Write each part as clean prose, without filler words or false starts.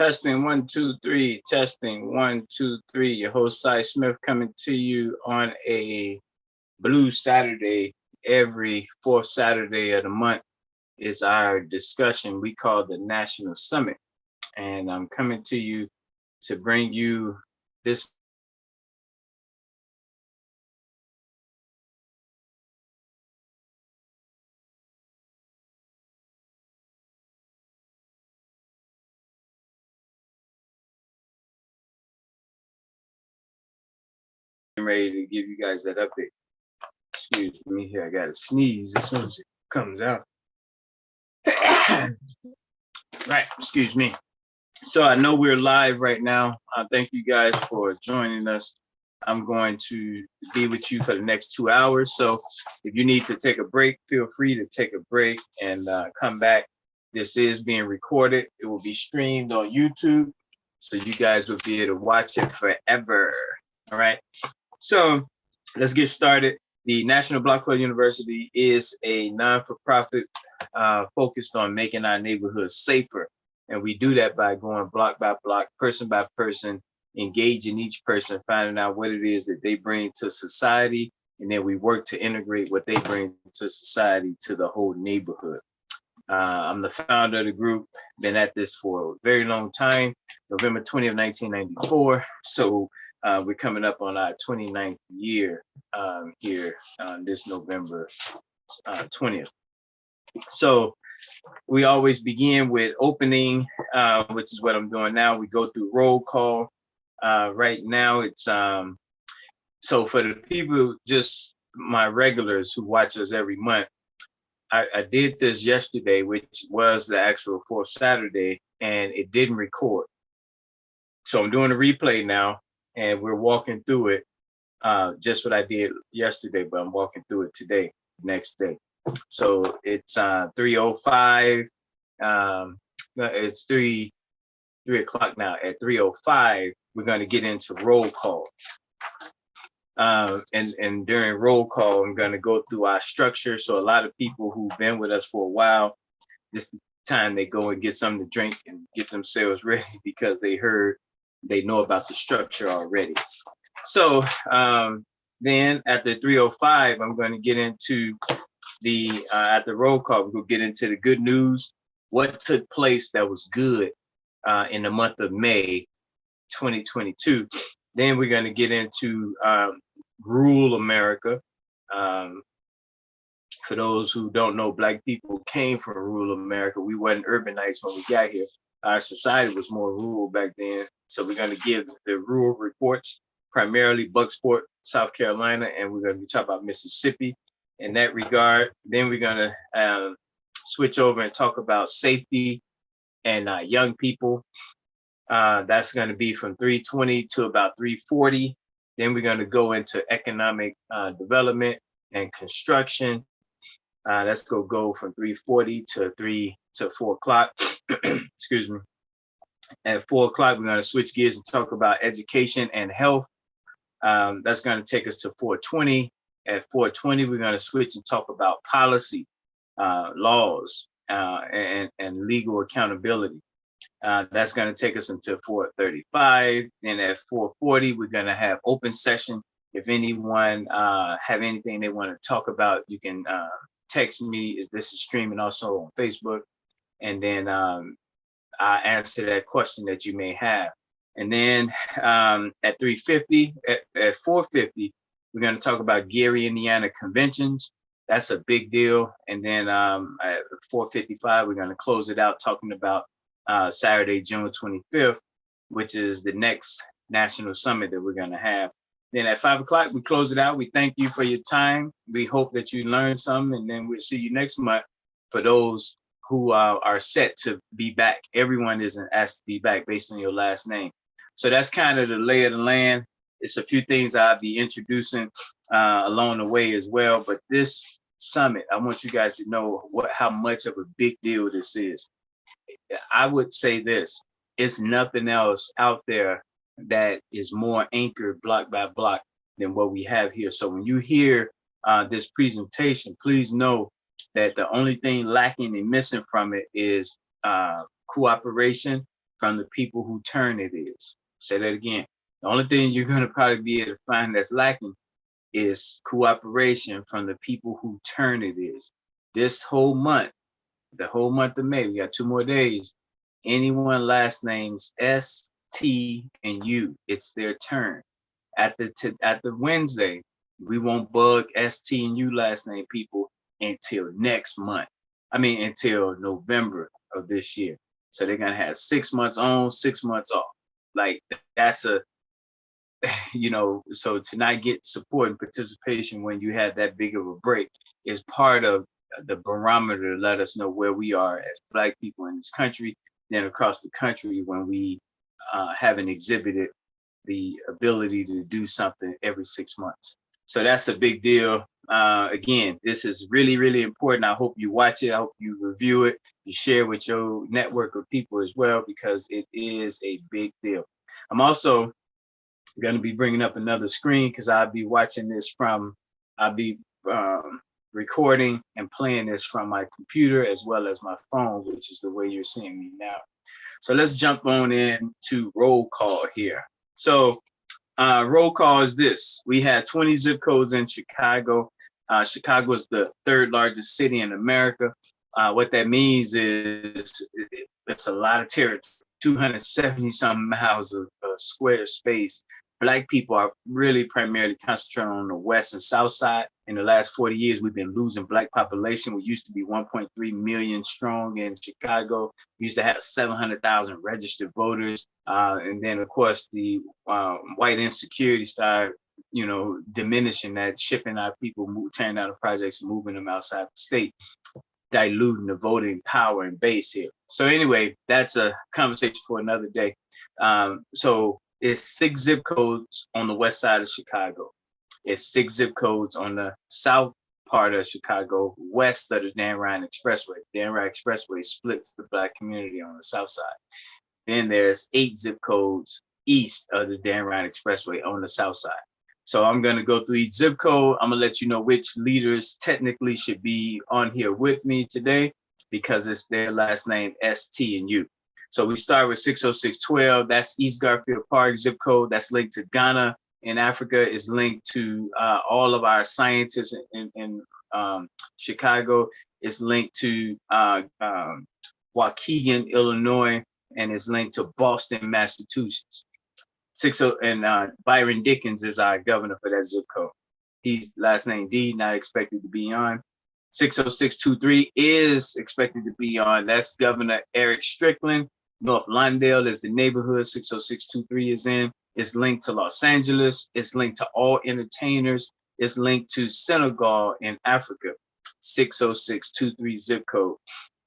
Testing 1, 2, 3. Testing 1, 2, 3. Your host Cy Smith coming to you on a Blue Saturday. Every fourth Saturday of the month is our discussion we call the National Summit, and I'm coming to you to bring you this. I'm ready to give you guys that update. Excuse me here, I gotta sneeze as soon as it comes out. Right, excuse me. So I know we're live right now. Thank you guys for joining us. I'm going to be with you for the next 2 hours. So if you need to take a break, feel free to take a break and come back. This is being recorded. It will be streamed on YouTube, so you guys will be able to watch it forever. All right. So let's get started. The National Block Club University is a non-for-profit focused on making our neighborhoods safer. And we do that by going block by block, person by person, engaging each person, finding out what it is that they bring to society. And then we work to integrate what they bring to society to the whole neighborhood. I'm the founder of the group, been at this for a very long time, November 20th, 1994. So we're coming up on our 29th year here this November 20th. So we always begin with opening, which is what I'm doing now. We go through roll call. Right now it's, so for the people, just my regulars who watch us every month, I did this yesterday, which was the actual fourth Saturday, and it didn't record. So I'm doing a replay now, and we're walking through it, just what I did yesterday, but I'm walking through it today, next day. So it's 3:05. It's 3 o'clock now. At 3:05, we're going to get into roll call. And during roll call, I'm going to go through our structure. So a lot of people who've been with us for a while, this is the time they go and get something to drink and get themselves ready because they know about the structure already. So then after 3:05, I'm going to get into at the roll call, we'll get into the good news, what took place that was good in the month of May 2022. Then we're going to get into rural America. For those who don't know, Black people came from rural America. We weren't urbanites when we got here. Our society was more rural back then. So we're going to give the rural reports, primarily Bucksport, South Carolina, and we're going to be talking about Mississippi in that regard. Then we're going to switch over and talk about safety and young people. That's going to be from 3:20 to about 3:40. Then we're going to go into economic development and construction. That's going to go from 3:40 to 4 o'clock. Excuse me. At 4 o'clock, we're going to switch gears and talk about education and health. That's going to take us to 4:20. At 4:20, we're going to switch and talk about policy, laws, and legal accountability. That's going to take us until 4:35. And at 4:40, we're going to have open session. If anyone have anything they want to talk about, you can text me. This is streaming also on Facebook. And then I answer that question that you may have. And then at 3:50, at 4:50, we're going to talk about Gary, Indiana conventions. That's a big deal. And then at 4:55, we're going to close it out talking about Saturday, June 25th, which is the next national summit that we're going to have. Then at 5 o'clock, we close it out. We thank you for your time. We hope that you learned something, and then we'll see you next month. For those who are set to be back, everyone isn't asked to be back based on your last name. So that's kind of the lay of the land. It's a few things I'll be introducing along the way as well. But this summit, I want you guys to know how much of a big deal this is. I would say this, it's nothing else out there that is more anchored block by block than what we have here. So when you hear this presentation, please know that the only thing lacking and missing from it is cooperation, from the people who turn it is. Say that again. The only thing you're going to probably be able to find that's lacking is cooperation from the people who turn it is. This whole month, the whole month of May, we got 2 more days. Anyone last names S, T, and U, it's their turn. At the Wednesday, we won't bug S, T, and U last name people until next month. I mean, until November of this year. So they're gonna have 6 months on, 6 months off. Like that's a, so to not get support and participation when you have that big of a break is part of the barometer to let us know where we are as Black people in this country, then across the country when we haven't exhibited the ability to do something every 6 months. So that's a big deal. Again, this is really, really important. I hope you watch it. I hope you review it. You share with your network of people as well, because it is a big deal. I'm also going to be bringing up another screen because I'll be watching this I'll be recording and playing this from my computer as well as my phone, which is the way you're seeing me now. So let's jump on in to roll call here. So roll call is this. We had 20 zip codes in Chicago. Chicago is the 3rd largest city in America. What that means is it's a lot of territory, 270 some miles of square space. Black people are really primarily concentrated on the west and south side. In the last 40 years, we've been losing Black population. We used to be 1.3 million strong in Chicago. We used to have 700,000 registered voters. And then, of course, the white insecurity started, diminishing that, shipping our people, tearing down the projects and moving them outside the state, diluting the voting power and base here. So anyway, that's a conversation for another day. So it's 6 zip codes on the west side of Chicago. It's 6 zip codes on the south part of Chicago, west of the Dan Ryan Expressway. Dan Ryan Expressway splits the Black community on the south side. Then there's 8 zip codes east of the Dan Ryan Expressway on the south side. So I'm going to go through each zip code. I'm going to let you know which leaders technically should be on here with me today because it's their last name, S, T, and U. So we start with 60612. That's East Garfield Park zip code. That's linked to Ghana in Africa. Is linked to all of our scientists in Chicago. Is linked to Waukegan, Illinois, and is linked to Boston, Massachusetts. Byron Dickens is our governor for that zip code. He's last name D, not expected to be on. 60623 is expected to be on. That's Governor Eric Strickland. North Lawndale is the neighborhood 60623 is in. It's linked to Los Angeles. It's linked to all entertainers. It's linked to Senegal in Africa. 60623 zip code.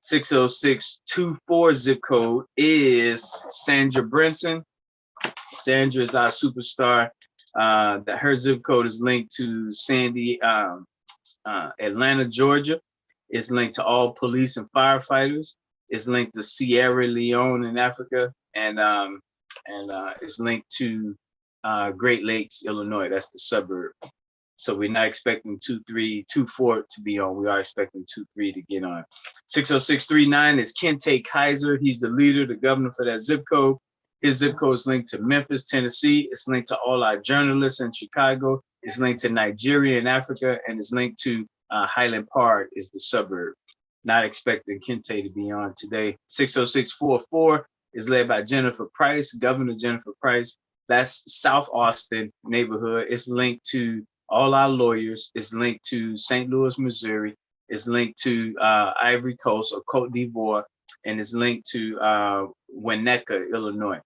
60624 zip code is Sandra Brinson. Sandra is our superstar. Her zip code is linked to Atlanta, Georgia. It's linked to all police and firefighters. It's linked to Sierra Leone in Africa, and it's linked to Great Lakes, Illinois. That's the suburb. So we're not expecting 2324 to be on. We are expecting 23 to get on. 60639 is Kente Kaiser. He's the leader, the governor for that zip code. His zip code is linked to Memphis, Tennessee. It's linked to all our journalists in Chicago. It's linked to Nigeria in Africa, and it's linked to Highland Park is the suburb. Not expecting Kente to be on today. 60644 is led by Jennifer Price, Governor Jennifer Price. That's South Austin neighborhood. It's linked to all our lawyers. It's linked to St. Louis, Missouri. It's linked to Ivory Coast or Cote d'Ivoire, and it's linked to Winnetka, Illinois.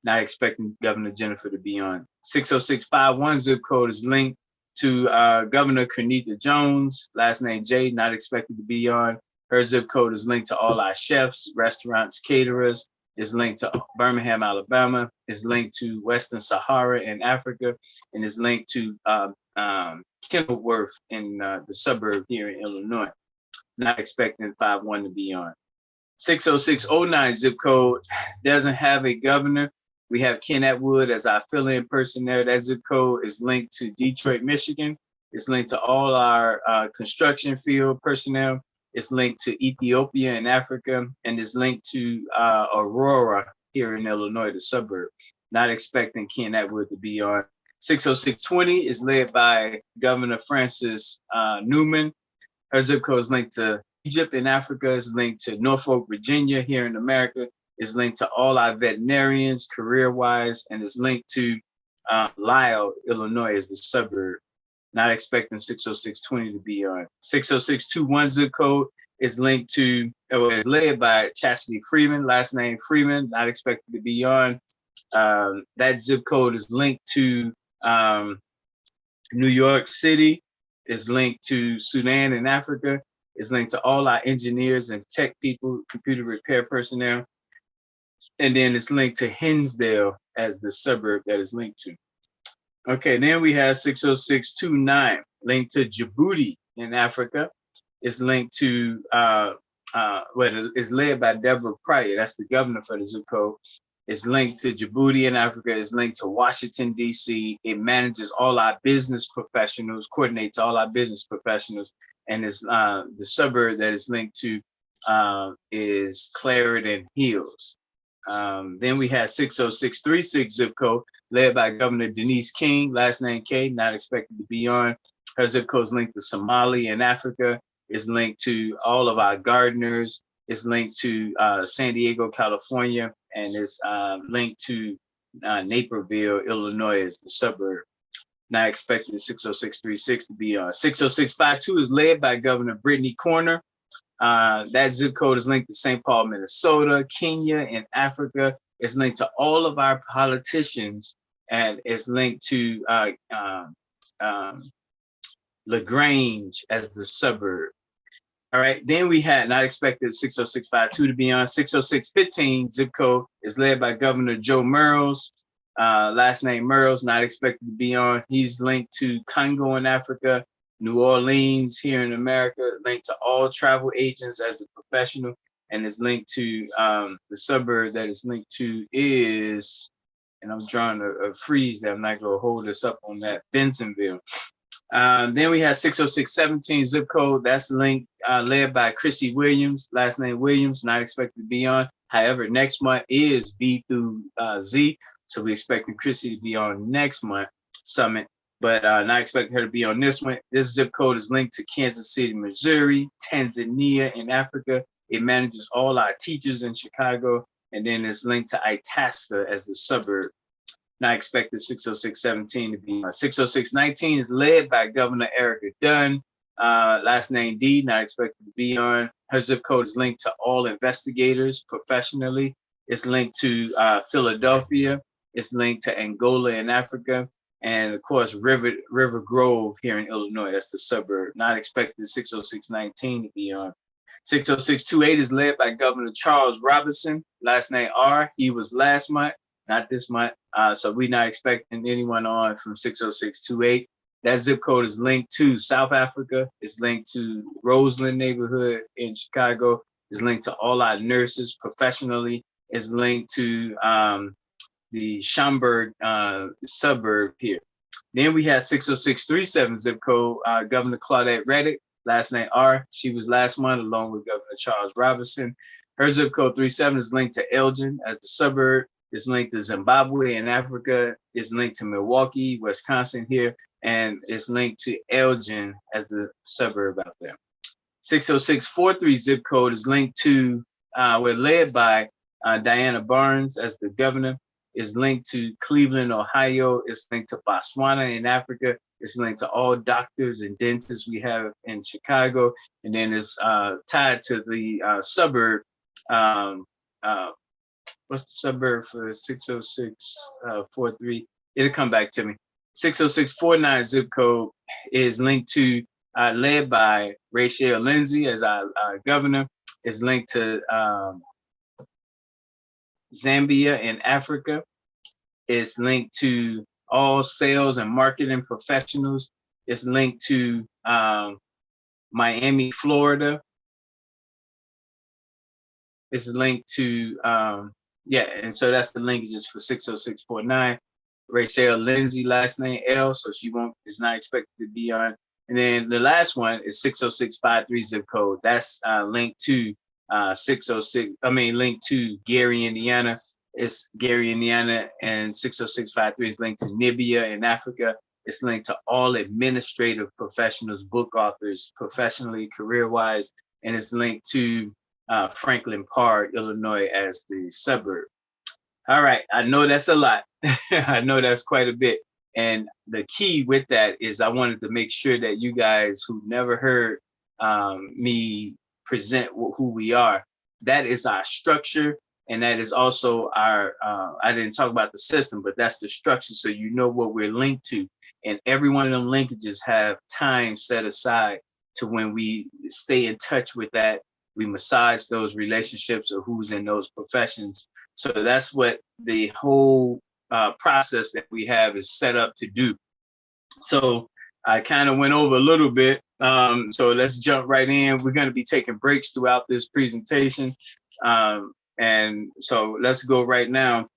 Not expecting Governor Jennifer to be on. 60651 zip code is linked to Governor Cornetha Jones, last name J, not expected to be on. Her zip code is linked to all our chefs, restaurants, caterers. Is linked to Birmingham, Alabama. Is linked to Western Sahara in Africa, and is linked to Kenilworth in the suburb here in Illinois. Not expecting 51 to be on. 60609 zip code doesn't have a governor. We have Ken Atwood as our fill-in person there. That zip code is linked to Detroit, Michigan. It's linked to all our construction field personnel. It's linked to Ethiopia in Africa, and is linked to Aurora here in Illinois, the suburb. Not expecting Ken Atwood to be on. 60620 is led by Governor Francis Newman. Her zip code is linked to Egypt in Africa, is linked to Norfolk, Virginia here in America, is linked to all our veterinarians career-wise, and is linked to Lisle, Illinois as the suburb. Not expecting 60620 to be on. 60621 zip code is linked to, is led by Chastity Freeman, last name Freeman, not expected to be on. That zip code is linked to New York City, is linked to Sudan in Africa, is linked to all our engineers and tech people, computer repair personnel. And then it's linked to Hinsdale as the suburb that is linked to. Okay, then we have 60629 linked to Djibouti in Africa. It's linked to, it's led by Deborah Pryor. That's the governor for the zip code. It's linked to Djibouti in Africa. It's linked to Washington, D.C. It manages all our business professionals, coordinates all our business professionals. And it's the suburb that is linked to is Clarendon Hills. Then we have 60636 zip code led by Governor Denise King, last name K, not expected to be on. Her zip code is linked to Somalia in Africa. It's linked to all of our gardeners. It's linked to San Diego, California, and it's linked to Naperville, Illinois as the suburb. Not expected 60636 to be on. 60652 is led by Governor Brittany Corner. That zip code is linked to St. Paul, Minnesota, Kenya, and Africa. It's linked to all of our politicians, and it's linked to LaGrange as the suburb. All right, then we had not expected 60652 to be on. 60615 zip code is led by Governor Joe Merles. Last name Merles, not expected to be on. He's linked to Congo in Africa, New Orleans here in America, linked to all travel agents as the professional, and is linked to the suburb that is linked to is, and I'm drawing a freeze that I'm not going to hold this up on that, Bensonville. Then we have 60617 zip code that's linked, led by Chrissy Williams, last name Williams, not expected to be on. However, next month is B through Z, so we expecting Chrissy to be on next month summit, but not expecting her to be on this one. This zip code is linked to Kansas City, Missouri, Tanzania in Africa. It manages all our teachers in Chicago, and then it's linked to Itasca as the suburb. Not expected 60617 to be on. 60619 is led by Governor Erica Dunn, last name D, not expected to be on. Her zip code is linked to all investigators professionally. It's linked to Philadelphia. It's linked to Angola in Africa. And of course, River Grove here in Illinois, that's the suburb. Not expected 60619 to be on. 60628 is led by Governor Charles Robinson, last name R. He was last month, not this month. So we're not expecting anyone on from 60628. That zip code is linked to South Africa. It's linked to Roseland neighborhood in Chicago. It's linked to all our nurses professionally. It's linked to the Schaumburg suburb here. Then we have 60637 zip code, Governor Claudette Reddick, last name R. She was last month along with Governor Charles Robinson. Her zip code 37 is linked to Elgin as the suburb. It's linked to Zimbabwe in Africa. It's linked to Milwaukee, Wisconsin here, and it's linked to Elgin as the suburb out there. 60643 zip code is linked to, we're led by Diana Barnes as the governor. Is linked to Cleveland, Ohio. It's linked to Botswana in Africa. It's linked to all doctors and dentists we have in Chicago. And then it's tied to the suburb. What's the suburb for 60643? It'll come back to me. 60649 zip code is linked to, led by Rachel Lindsay as our governor. Is linked to Zambia in Africa. It's linked to all sales and marketing professionals. It's linked to Miami, Florida. It's linked to, and so that's the linkages for 60649. Rachel Lindsay, last name L, so she is not expected to be on. And then the last one is 60653 zip code. That's linked to linked to Gary, Indiana. It's Gary, Indiana, and 60653 is linked to Nibia in Africa. It's linked to all administrative professionals, book authors, professionally, career-wise, and it's linked to Franklin Park, Illinois, as the suburb. All right, I know that's a lot. I know that's quite a bit. And the key with that is I wanted to make sure that you guys who never heard me present who we are, that is our structure. And that is also our, I didn't talk about the system, but that's the structure. So you know what we're linked to. And every one of them linkages have time set aside to when we stay in touch with that. We massage those relationships or who's in those professions. So that's what the whole process that we have is set up to do. So I kind of went over a little bit. So let's jump right in. We're going to be taking breaks throughout this presentation. And so let's go right now.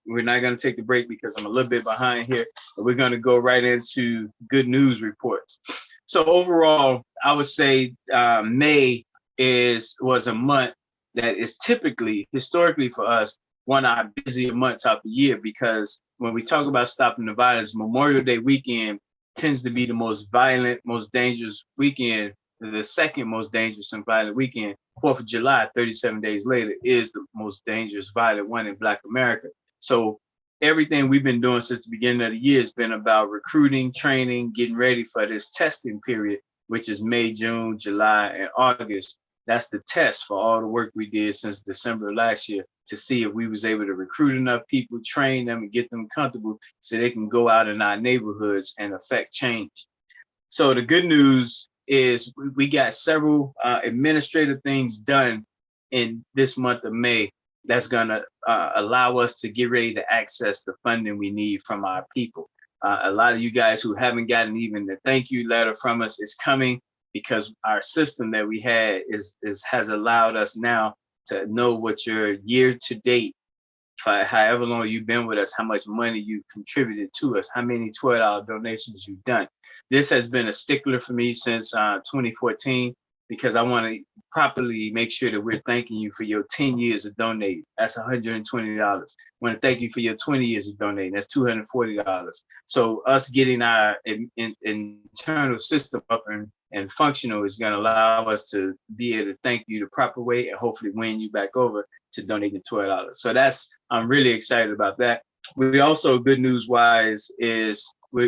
We're not going to take the break because I'm a little bit behind here, but we're going to go right into good news reports. So overall, I would say May was a month that is typically, historically for us, one of our busier months out the year, because when we talk about stopping the violence, Memorial Day weekend tends to be the most violent, most dangerous weekend. The second most dangerous and violent weekend. 4th of July, 37 days later, is the most dangerous, violent one in Black America. So everything we've been doing since the beginning of the year has been about recruiting, training, getting ready for this testing period, which is May, June, July, and August. That's the test for all the work we did since December of last year to see if we was able to recruit enough people, train them, and get them comfortable so they can go out in our neighborhoods and affect change. So the good news is we got several administrative things done in this month of May that's going to allow us to get ready to access the funding we need from our people. A lot of you guys who haven't gotten even the thank you letter from us is coming, because our system that we had has allowed us now to know what your year to date, however long you've been with us, how much money you contributed to us, how many $12 donations you've done. This has been a stickler for me since 2014, because I want to properly make sure that we're thanking you for your 10 years of donating. That's $120. I want to thank you for your 20 years of donating. That's $240. So us getting our internal system up and functional is going to allow us to be able to thank you the proper way and hopefully win you back over to donating $12. So I'm really excited about that. We also, good news wise, is we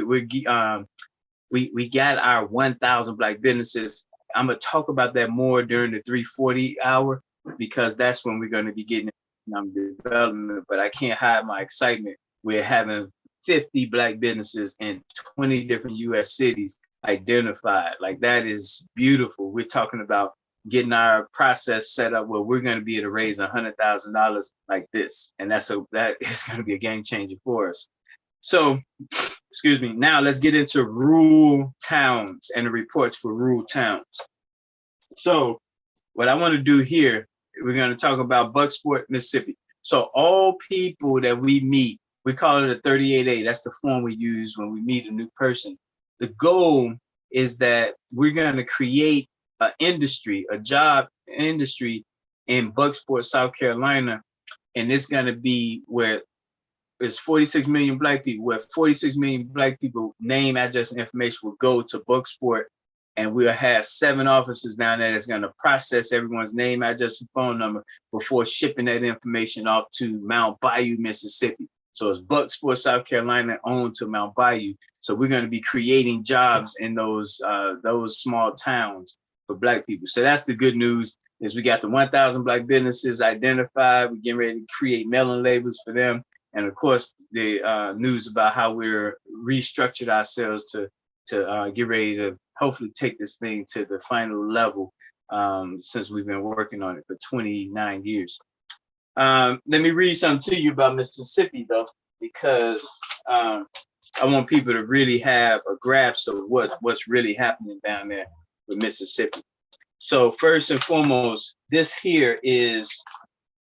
got our 1,000 Black businesses. I'm gonna talk about that more during the 340 hour, because that's when we're gonna be getting development, but I can't hide my excitement. We're having 50 Black businesses in 20 different US cities identified. Like, that is beautiful. We're talking about getting our process set up where we're going to be able to raise $100,000 like this. And that is going to be a game changer for us. So, excuse me, now let's get into rural towns and the reports for rural towns. So what I want to do here, we're going to talk about Bucksport, Mississippi. So all people that we meet, we call it a 38A. That's the form we use when we meet a new person. The goal is that we're going to create an industry, a job industry in Bucksport, South Carolina. And it's going to be where there's 46 million Black people, where 46 million Black people, name, address, and information will go to Bucksport. And we'll have 7 offices down there that's going to process everyone's name, address, and phone number before shipping that information off to Mount Bayou, Mississippi. So it's Bucksport, South Carolina, owned to Mount Bayou. So we're going to be creating jobs in those small towns for Black people. So that's the good news, is we got the 1,000 Black businesses identified. We're getting ready to create mailing labels for them. And of course, the news about how we're restructured ourselves to get ready to hopefully take this thing to the final level, since we've been working on it for 29 years. Let me read something to you about Mississippi, though, because I want people to really have a grasp of what's really happening down there with Mississippi. So first and foremost, this here is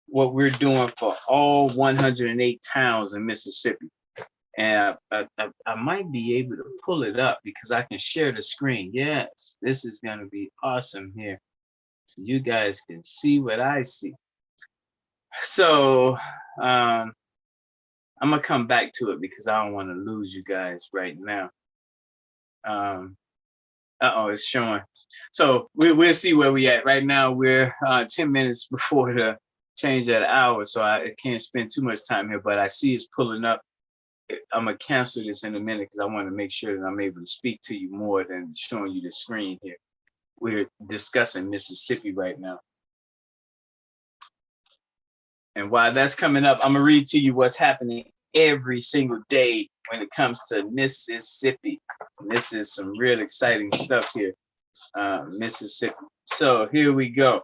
what we're doing for all 108 towns in Mississippi. And I might be able to pull it up because I can share the screen. Yes, this is going to be awesome here, so you guys can see what I see. So I'm gonna come back to it because I don't want to lose you guys right now. Um, oh, it's showing. So we'll see where we at. Right now we're 10 minutes before the change at an hour, so I can't spend too much time here. But I see it's pulling up. I'm gonna cancel this in a minute because I want to make sure that I'm able to speak to you more than showing you the screen here. We're discussing Mississippi right now. And while that's coming up, I'm gonna read to you what's happening every single day when it comes to Mississippi. And this is some real exciting stuff here, Mississippi. So here we go.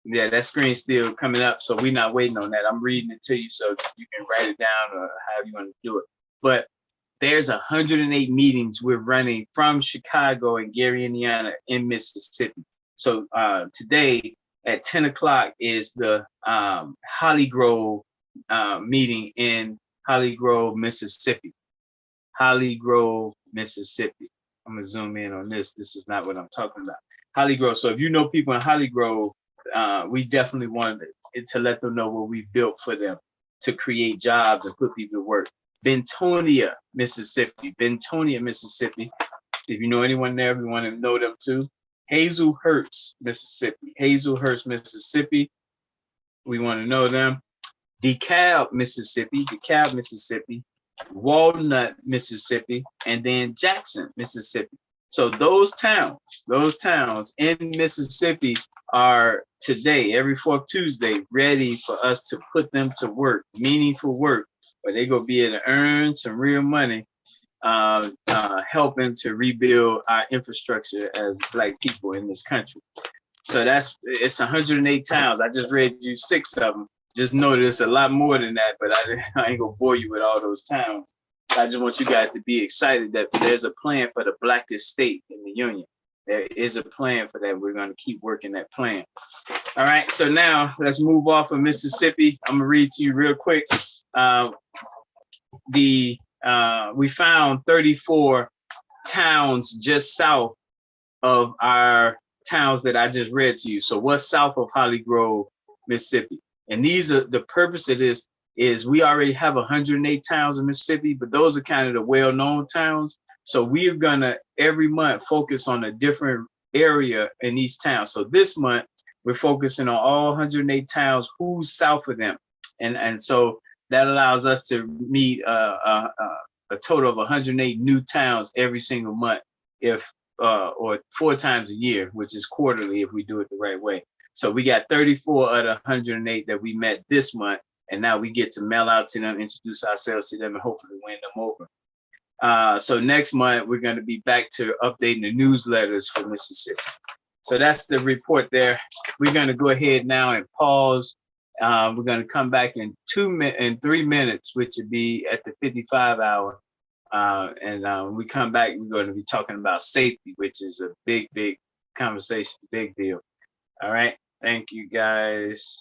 Yeah, that screen's still coming up, so we're not waiting on that. I'm reading it to you so you can write it down or however you want to do it. But there's 108 meetings we're running from Chicago and Gary, Indiana in Mississippi. So today at 10 o'clock is the Holly Grove meeting in Holly Grove, Mississippi. Holly Grove, Mississippi. I'm gonna zoom in on this. This is not what I'm talking about. Holly Grove. So if you know people in Holly Grove, we definitely wanted to let them know what we built for them to create jobs and put people to work. Bentonia, Mississippi. Bentonia, Mississippi. If you know anyone there, we want to know them too. Hazelhurst, Mississippi. Hazelhurst, Mississippi. We want to know them. DeKalb, Mississippi. DeKalb, Mississippi. Walnut, Mississippi, and then Jackson, Mississippi. So those towns in Mississippi are today, every fourth Tuesday, ready for us to put them to work, meaningful work, where they go be able to earn some real money, helping to rebuild our infrastructure as Black people in this country. So it's 108 towns. I just read you 6 of them. Just know that it's a lot more than that, but I ain't gonna bore you with all those towns. I just want you guys to be excited that there's a plan for the Blackest state in the Union. There is a plan for that. We're gonna keep working that plan. All right, so now let's move off of Mississippi. I'm gonna read to you real quick. We found 34 towns just south of our towns that I just read to you. So what's south of Holly Grove, Mississippi? And these are the purpose of this is we already have 108 towns in Mississippi, but those are kind of the well-known towns. So we're gonna every month focus on a different area in these towns. So this month we're focusing on all 108 towns who's south of them, and so that allows us to meet a total of 108 new towns every single month, if or 4 times a year, which is quarterly if we do it the right way. So we got 34 of the 108 that we met this month, and now we get to mail out to them, introduce ourselves to them, and hopefully win them over. So next month, we're going to be back to updating the newsletters for Mississippi. So that's the report there. We're going to go ahead now and pause. We're going to come back in 3 minutes, which would be at the 55 hour. And when we come back, we're going to be talking about safety, which is a big, big conversation, big deal. All right. Thank you, guys.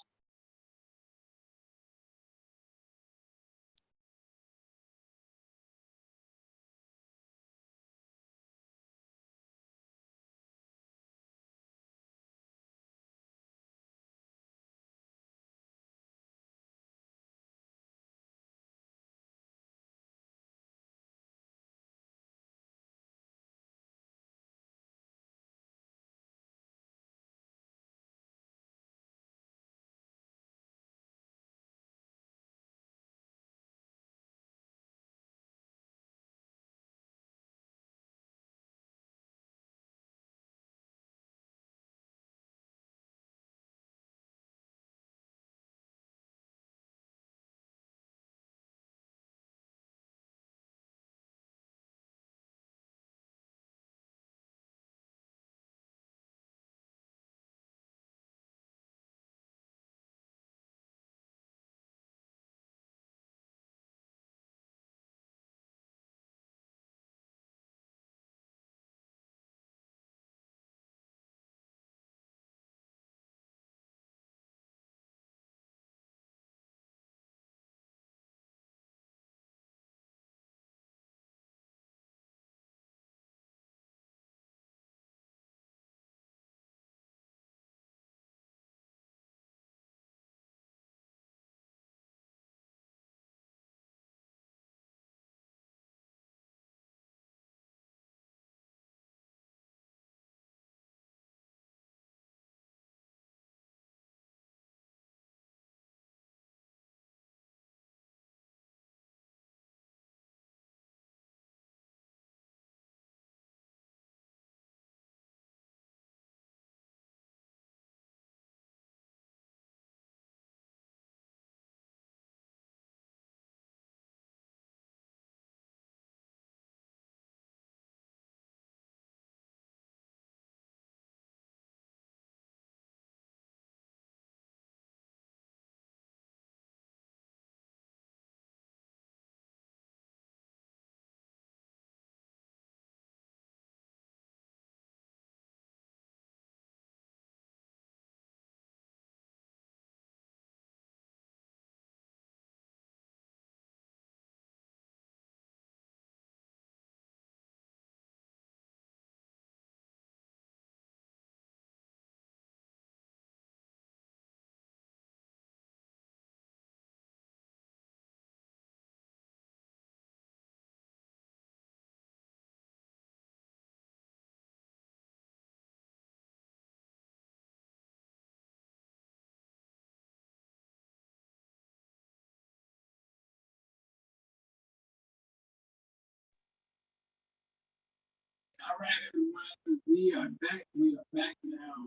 All right, everyone. We are back. We are back now.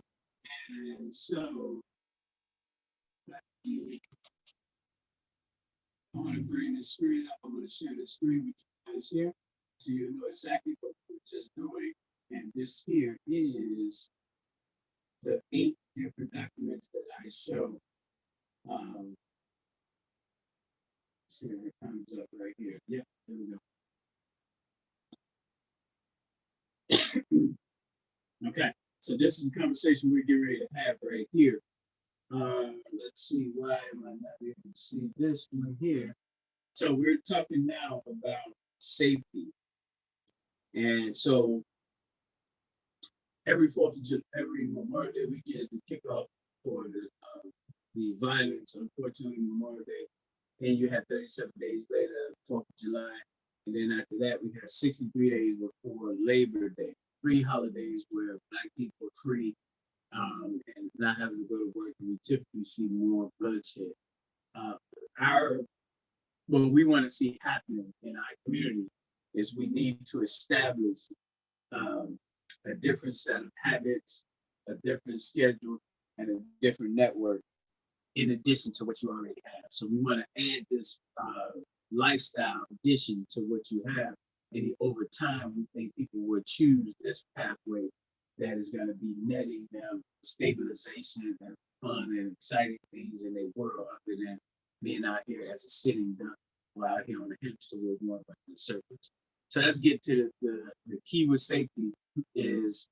And so I want to bring the screen up. I'm going to share the screen with you guys here so you know exactly what we're just doing. And this here is the 8 different documents that I show. See if it comes up right here. Yep, there we go. Okay, so this is the conversation we're getting ready to have right here. Let's see, why am I not able to see this one here? So we're talking now about safety. And so every every Memorial Day weekend is the kickoff for the violence, unfortunately, Memorial Day. Then you have 37 days later, 4th of July. And then after that, we have 63 days before Labor Day. 3 holidays where Black people are free and not having to go to work. And we typically see more bloodshed. What we want to see happening in our community is we need to establish a different set of habits, a different schedule, and a different network in addition to what you already have. So we want to add this lifestyle addition to what you have. And over time, we think people will choose this pathway that is going to be netting them stabilization and fun and exciting things in their world other than being out here as a sitting duck or out here on the hamster wheel going back in the circles. So let's get to the key with safety is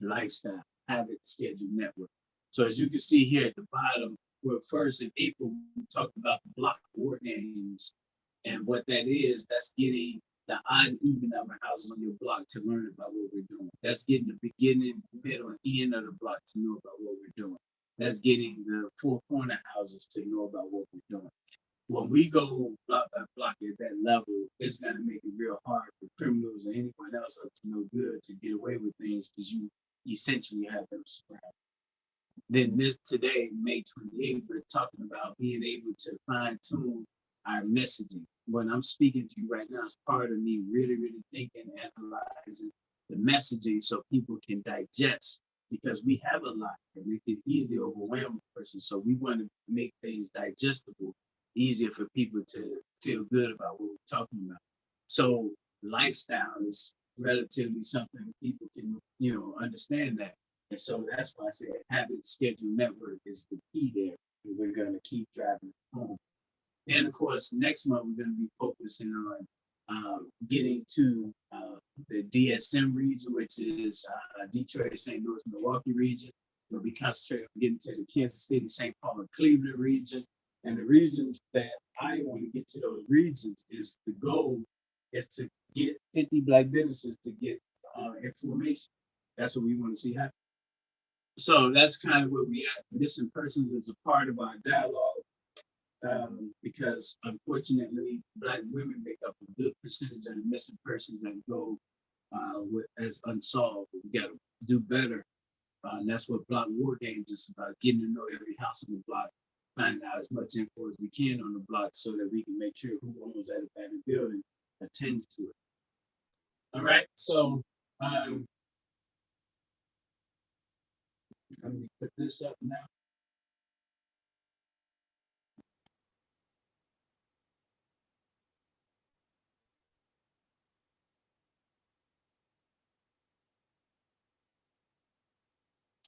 lifestyle, habit, schedule, network. So as you can see here at the bottom, well, first in April, we talked about the block war games. And what that is, that's getting the odd and even number houses on your block to learn about what we're doing. That's getting the beginning, middle, and end of the block to know about what we're doing. That's getting the 4 corner houses to know about what we're doing. When we go block by block at that level, it's going to make it real hard for criminals or anyone else up to no good to get away with things because you essentially have them surrounded. Then this today, May 28th, we're talking about being able to fine tune our messaging. What I'm speaking to you right now is part of me really, really thinking, analyzing the messaging so people can digest because we have a lot and we can easily overwhelm a person. So we want to make things digestible, easier for people to feel good about what we're talking about. So lifestyle is relatively something people can, understand that. And so that's why I said habit, schedule, network is the key there. And we're going to keep driving home. And of course, next month, we're going to be focusing on getting to the DSM region, which is Detroit, St. Louis, Milwaukee region. We'll be concentrating on getting to the Kansas City, St. Paul, and Cleveland region. And the reason that I want to get to those regions is the goal is to get 50 Black businesses to get information. That's what we want to see happen. So that's kind of where we at. Missing persons is a part of our dialogue because unfortunately, Black women make up a good percentage of the missing persons that go as unsolved. We got to do better. And that's what Block War Games is about, getting to know every house on the block, finding out as much info as we can on the block so that we can make sure who owns that abandoned building attends to it. All right, so let me put this up now.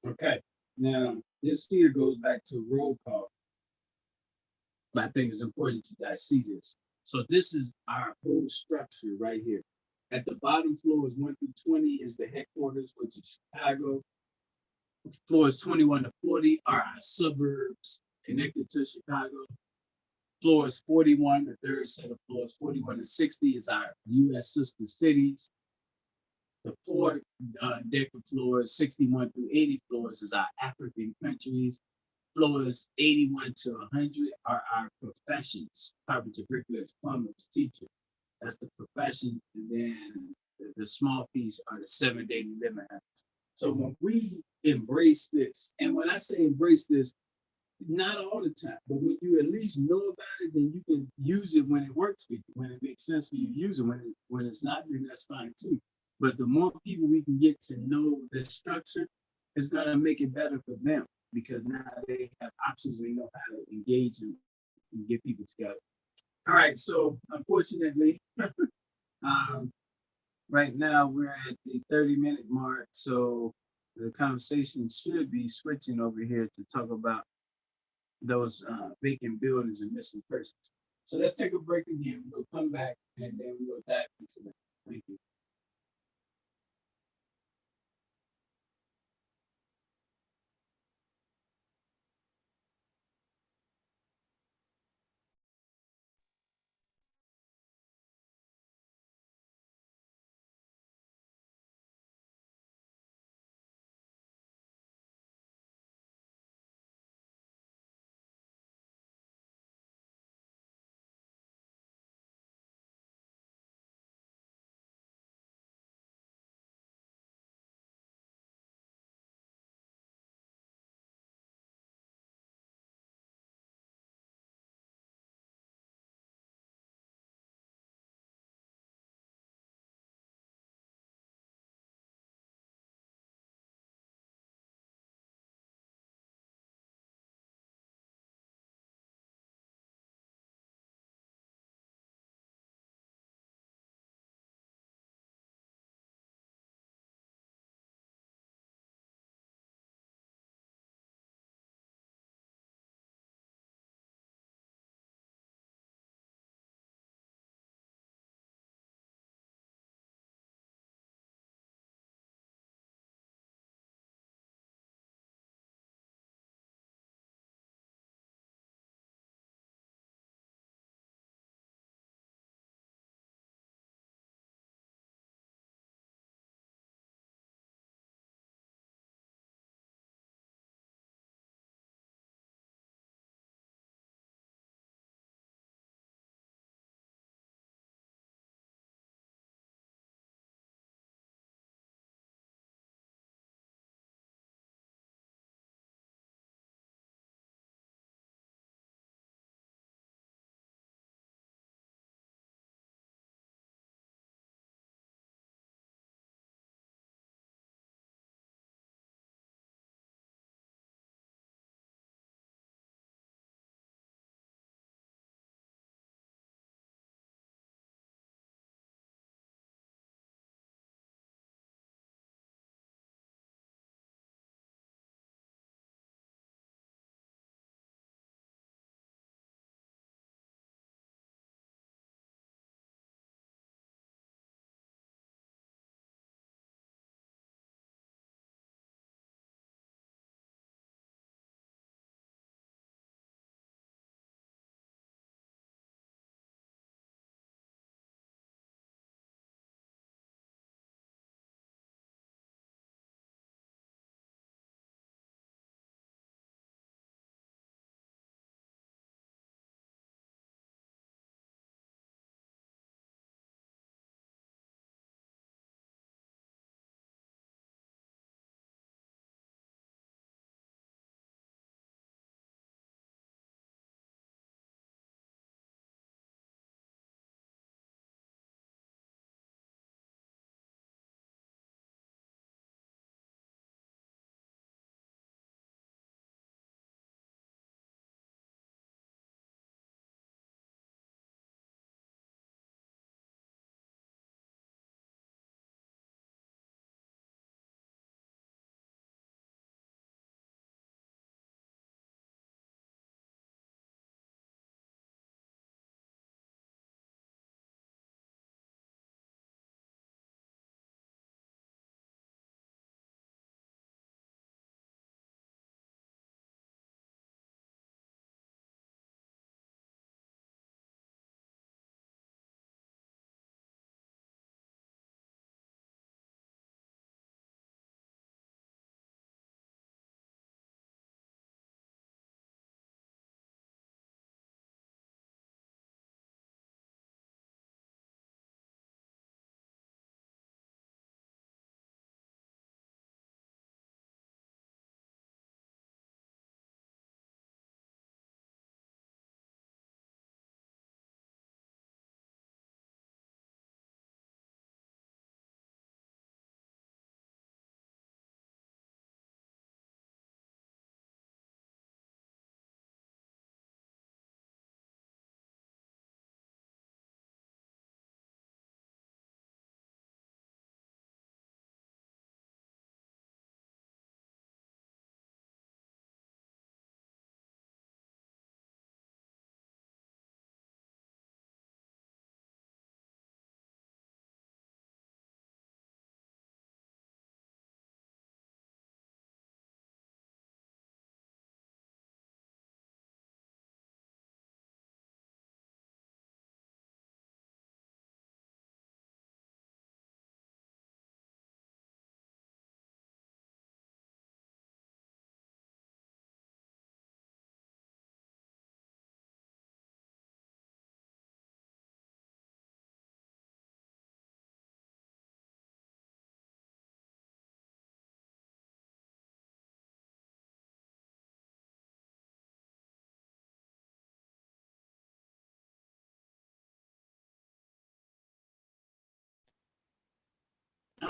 Okay, now this here goes back to roll call. But I think it's important to guys see this. So this is our whole structure right here. At the bottom floor is 1 through 20 is the headquarters, which is Chicago. Floors 21 to 40 are our suburbs connected to Chicago. Floors 41, the third set of floors, 41 to 60 is our U.S. sister cities. The fourth deck of floors, 61 through 80 floors, is our African countries. Floors 81 to 100 are our professions: carpenter, bricklayers, plumbers, teachers. That's the profession. And then the small piece are the 7 daily living habits. So when we embrace this, and when I say embrace this, not all the time, but when you at least know about it, then you can use it when it works for you. When it makes sense for you to use it. When it's not, then that's fine too. But the more people we can get to know the structure, it's gonna make it better for them because now they have options. They know how to engage and get people together. All right. So unfortunately, um, right now we're at the 30-minute mark. So the conversation should be switching over here to talk about those vacant buildings and missing persons. So let's take a break again. We'll come back and then we'll dive into that. Thank you.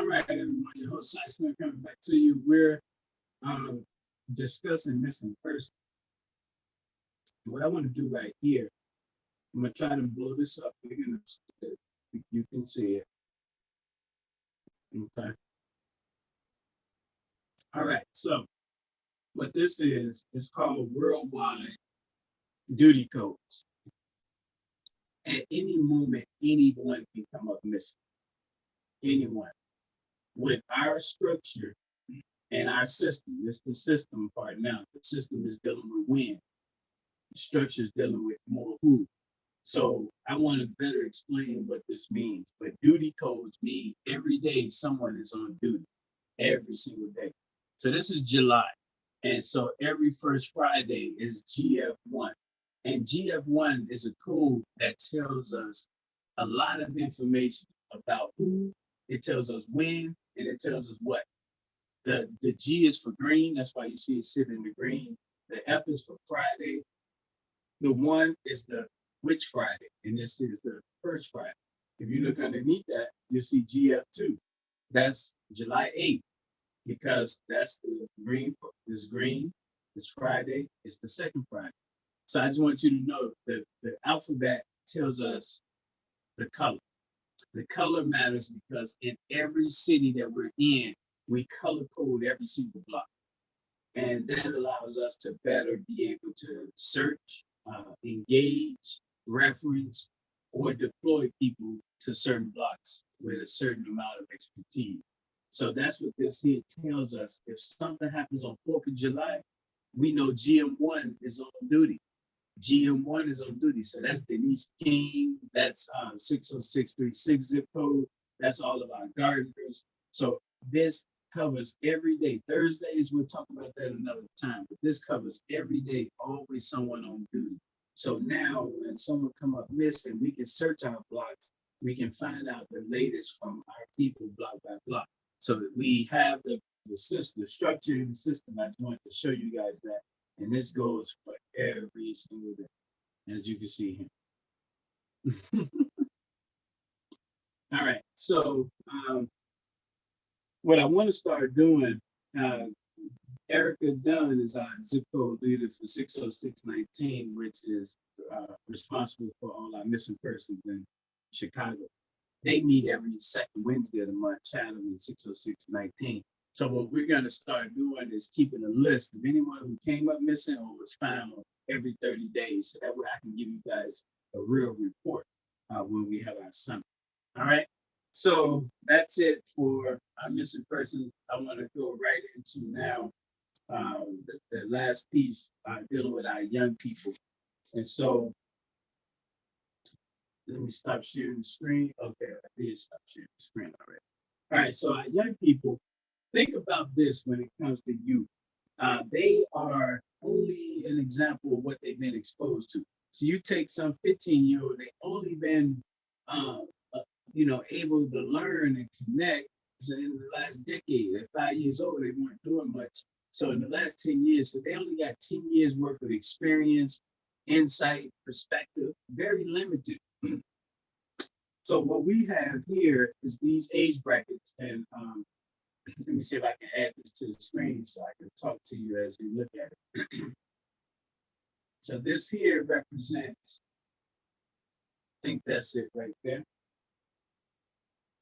All right, everyone. Your host, Cy Smith, coming back to you. We're discussing missing person. What I want to do right here, I'm going to try to blow this up big enough so that you can see it. Okay. All right. So what this is called worldwide duty codes. At any moment, anyone can come up missing. Anyone. With our structure and our system, it's the system part now. The system is dealing with when. The structure is dealing with more who. So I want to better explain what this means. But duty codes mean every day someone is on duty, every single day. So this is July. And so every first Friday is GF1. And GF1 is a code that tells us a lot of information about who, it tells us when, and it tells us what. The G is for green, that's why you see it sitting in the green. The F is for Friday. The 1 is the which Friday, and this is the first Friday. If you look underneath that, you'll see GF2. That's July 8th, because that's the green, is green, it's Friday, it's the second Friday. So I just want you to know that the alphabet tells us the color. The color matters because in every city that we're in, we color code every single block. And that allows us to better be able to search, engage, reference, or deploy people to certain blocks with a certain amount of expertise. So that's what this here tells us. If something happens on 4th of July, we know GM1 is on duty. GM1 is on duty. So that's Denise King, that's 60636 zip code. That's all of our gardeners. So this covers every day. Thursdays, we'll talk about that another time, but this covers every day, always someone on duty. So now when someone come up missing, we can search our blocks. We can find out the latest from our people block by block. So that we have the system, the structure in the system. I just wanted to show you guys that. And this goes for every single day, as you can see here. All right, so what I want to start doing, Erica Dunn is our zip code leader for 60619, which is responsible for all our missing persons in Chicago. They meet every second Wednesday of the month, Chatham 60619. So what we're going to start doing is keeping a list of anyone who came up missing or was found every 30 days. So that way I can give you guys a real report when we have our summit. All right. So that's it for our missing persons. I want to go right into now the last piece dealing with our young people. And so let me stop sharing the screen. Okay, I did stop sharing the screen already. All right, so our young people, think about this when it comes to youth. They are only an example of what they've been exposed to. So you take some 15-year-old, they only been able to learn and connect. So in the last decade, at 5 years old, they weren't doing much. So in the last 10 years, so they only got 10 years worth of experience, insight, perspective, very limited. So what we have here is these age brackets. And let me see if I can add this to the screen so I can talk to you as you look at it. So this here represents, I think that's it right there.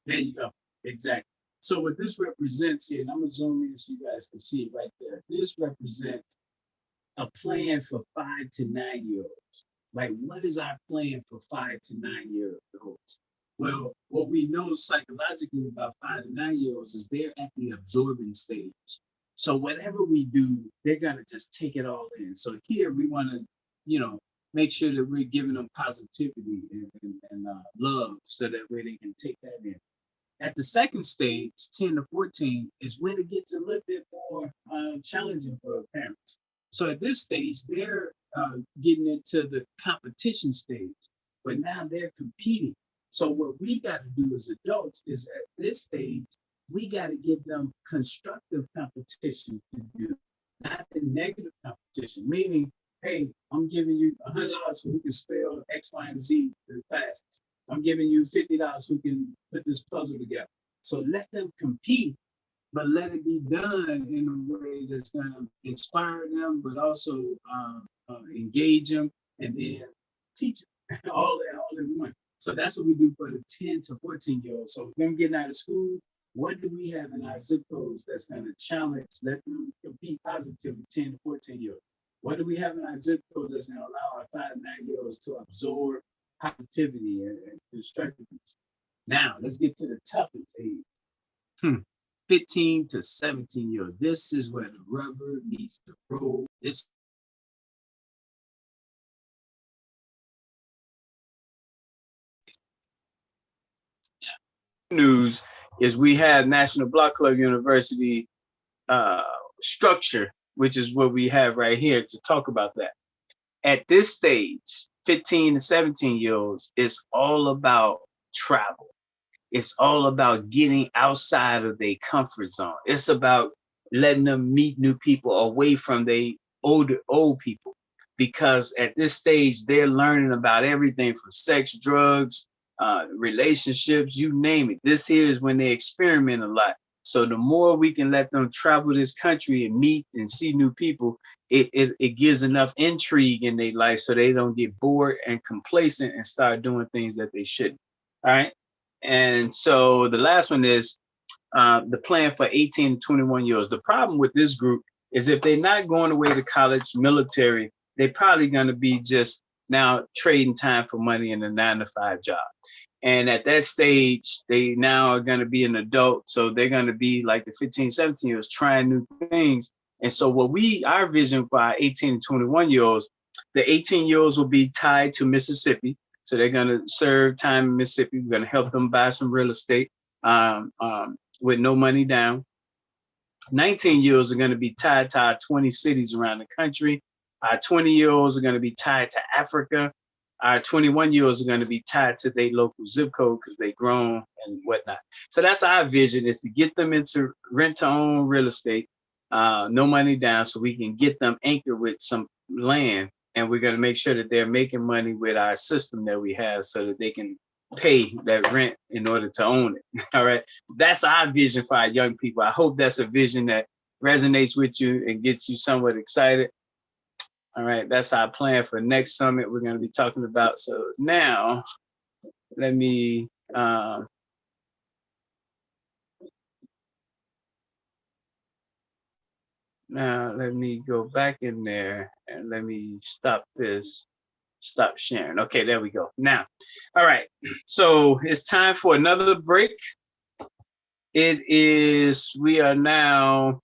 There you go, exactly. So what this represents here, and I'm gonna zoom in so you guys can see it right there. This represents a plan for 5 to 9 year olds. Like, what is our plan for 5 to 9 year olds? Well, what we know psychologically about 5 to 9 year olds is they're at the absorbing stage. So whatever we do, they're gonna just take it all in. So here we wanna, make sure that we're giving them positivity and love so that way they can take that in. At the second stage, 10 to 14, is when it gets a little bit more challenging for parents. So at this stage, they're getting into the competition stage, but now they're competing. So what we got to do as adults is at this stage, we got to give them constructive competition to do, not the negative competition, meaning, hey, I'm giving you $100 who can spell X, Y, and Z the fastest. I'm giving you $50 who can put this puzzle together. So let them compete, but let it be done in a way that's going to inspire them, but also engage them and then teach them all in one. So that's what we do for the 10 to 14-year-olds. So them getting out of school, what do we have in our zip codes that's going to challenge, let them compete positively, 10 to 14-year-olds? What do we have in our zip codes that's going to allow our 5 to 9-year-olds to absorb positivity and constructiveness? Now, let's get to the toughest age. 15 to 17 years. This is where the rubber meets the road. This news is we have National Block Club University uh, structure, which is what we have right here to talk about that. At this stage, 15 to 17-year-olds, it's all about travel. It's all about getting outside of their comfort zone. It's about letting them meet new people away from their old people. Because at this stage, they're learning about everything from sex, drugs, relationships, you name it. This here is when they experiment a lot. So the more we can let them travel this country and meet and see new people, it gives enough intrigue in their life so they don't get bored and complacent and start doing things that they shouldn't. All right. And so the last one is the plan for 18 to 21 years. The problem with this group is if they're not going away to college, military, they're probably going to be just now trading time for money in a 9-to-5 job. And at that stage, they now are going to be an adult. So they're going to be like the 15, 17 years trying new things. And so our vision for our 18 to 21-year-olds, the 18-year-olds will be tied to Mississippi. So they're going to serve time in Mississippi. We're going to help them buy some real estate with no money down. 19-year-olds are going to be tied to our 20 cities around the country. Our 20-year-olds are going to be tied to Africa. Our 21-year-olds are going to be tied to their local zip code because they grown and whatnot. So that's our vision, is to get them into rent to own real estate, no money down, so we can get them anchored with some land. And we're going to make sure that they're making money with our system that we have so that they can pay that rent in order to own it. All right. That's our vision for our young people. I hope that's a vision that resonates with you and gets you somewhat excited. All right. That's our plan for next summit we're going to be talking about. So now let me go back in there and let me stop this. Stop sharing. Okay, there we go. Now, all right. So it's time for another break. We are now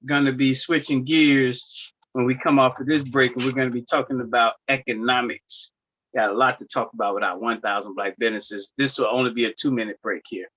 going to be switching gears when we come off of this break, and we're going to be talking about economics. Got a lot to talk about with our 1,000 Black businesses. This will only be a 2-minute break here.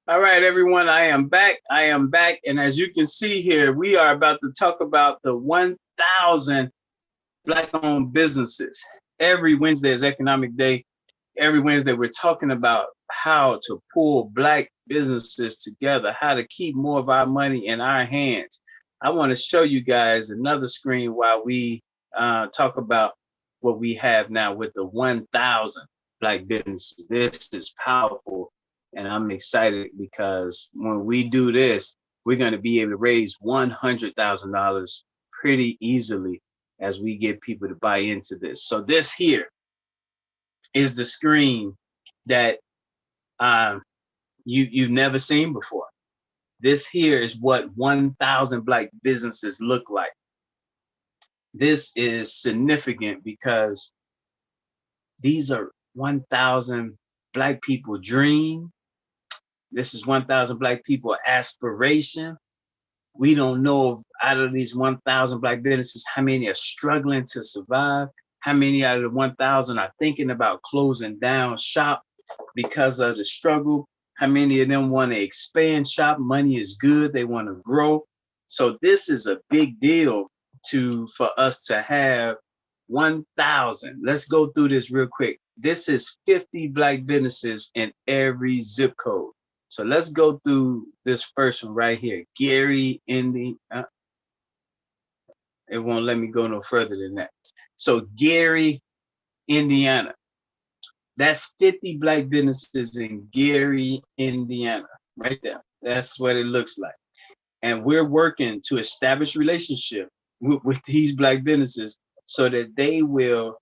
All right, everyone, I am back. I am back. And as you can see here, we are about to talk about the 1,000 Black-owned businesses. Every Wednesday is Economic Day. Every Wednesday, we're talking about how to pull Black businesses together, how to keep more of our money in our hands. I want to show you guys another screen while we talk about what we have now with the 1,000 Black businesses. This is powerful, and I'm excited because when we do this, we're going to be able to raise $100,000 pretty easily as we get people to buy into this. So this here is the screen that you've never seen before. This here is what 1,000 Black businesses look like. This is significant because these are 1,000 Black people dream. This is 1,000 Black people aspiration. We don't know if out of these 1,000 Black businesses, how many are struggling to survive, how many out of the 1,000 are thinking about closing down shop because of the struggle, how many of them want to expand shop. Money is good, they want to grow. So this is a big deal for us to have 1,000. Let's go through this real quick. This is 50 Black businesses in every zip code. So let's go through this first one right here. Gary, Indiana. It won't let me go no further than that. So Gary, Indiana. That's 50 Black businesses in Gary, Indiana, right there. That's what it looks like. And we're working to establish relationship with these Black businesses so that they will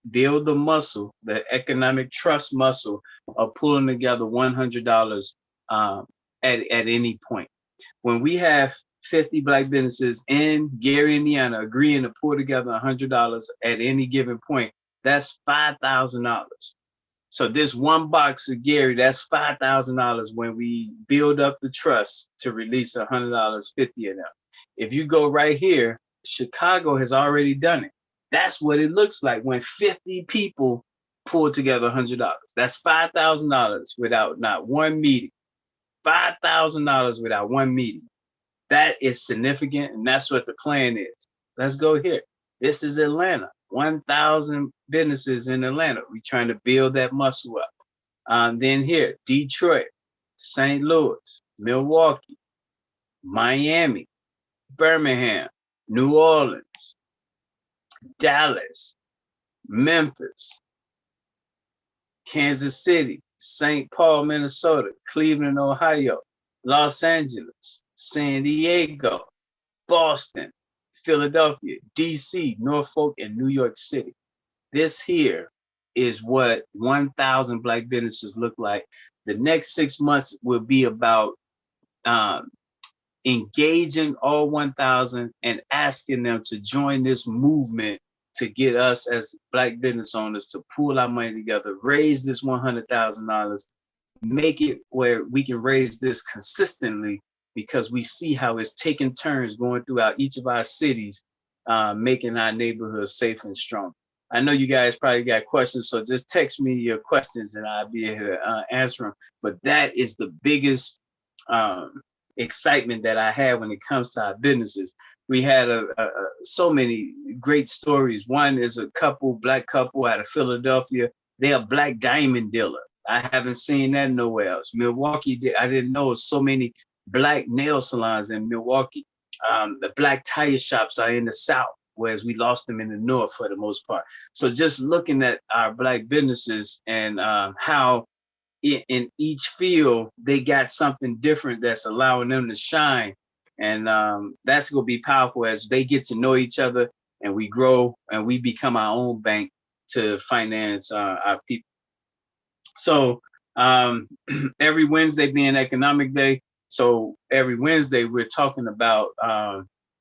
build the muscle, the economic trust muscle of pulling together $100 at any point. When we have 50 Black businesses in Gary, Indiana, agreeing to pull together $100 at any given point, that's $5,000. So this one box of Gary, that's $5,000 when we build up the trust to release $100, 50 of them. If you go right here, Chicago has already done it. That's what it looks like when 50 people pull together $100. That's $5,000 without not one meeting. $5,000 without one meeting. That is significant, and that's what the plan is. Let's go here. This is Atlanta. 1,000 businesses in Atlanta. We're trying to build that muscle up. Then here, Detroit, St. Louis, Milwaukee, Miami, Birmingham, New Orleans, Dallas, Memphis, Kansas City, St. Paul, Minnesota, Cleveland, Ohio, Los Angeles, San Diego, Boston, Philadelphia, DC, Norfolk, and New York City. This here is what 1,000 Black businesses look like. The next 6 months will be about engaging all 1,000 and asking them to join this movement to get us as Black business owners to pool our money together, raise this $100,000, make it where we can raise this consistently, because we see how it's taking turns going throughout each of our cities, making our neighborhoods safe and strong. I know you guys probably got questions, so just text me your questions and I'll be able to answer them. But that is the biggest excitement that I have when it comes to our businesses. We had so many great stories. One is a Black couple out of Philadelphia. They're a Black diamond dealer. I haven't seen that nowhere else. Milwaukee, I didn't know so many Black nail salons in Milwaukee. The Black tire shops are in the South, whereas we lost them in the North for the most part. So just looking at our Black businesses and how in each field, they got something different that's allowing them to shine. And that's going to be powerful as they get to know each other and we grow and we become our own bank to finance our people. So every Wednesday being Economic Day, so every Wednesday we're talking about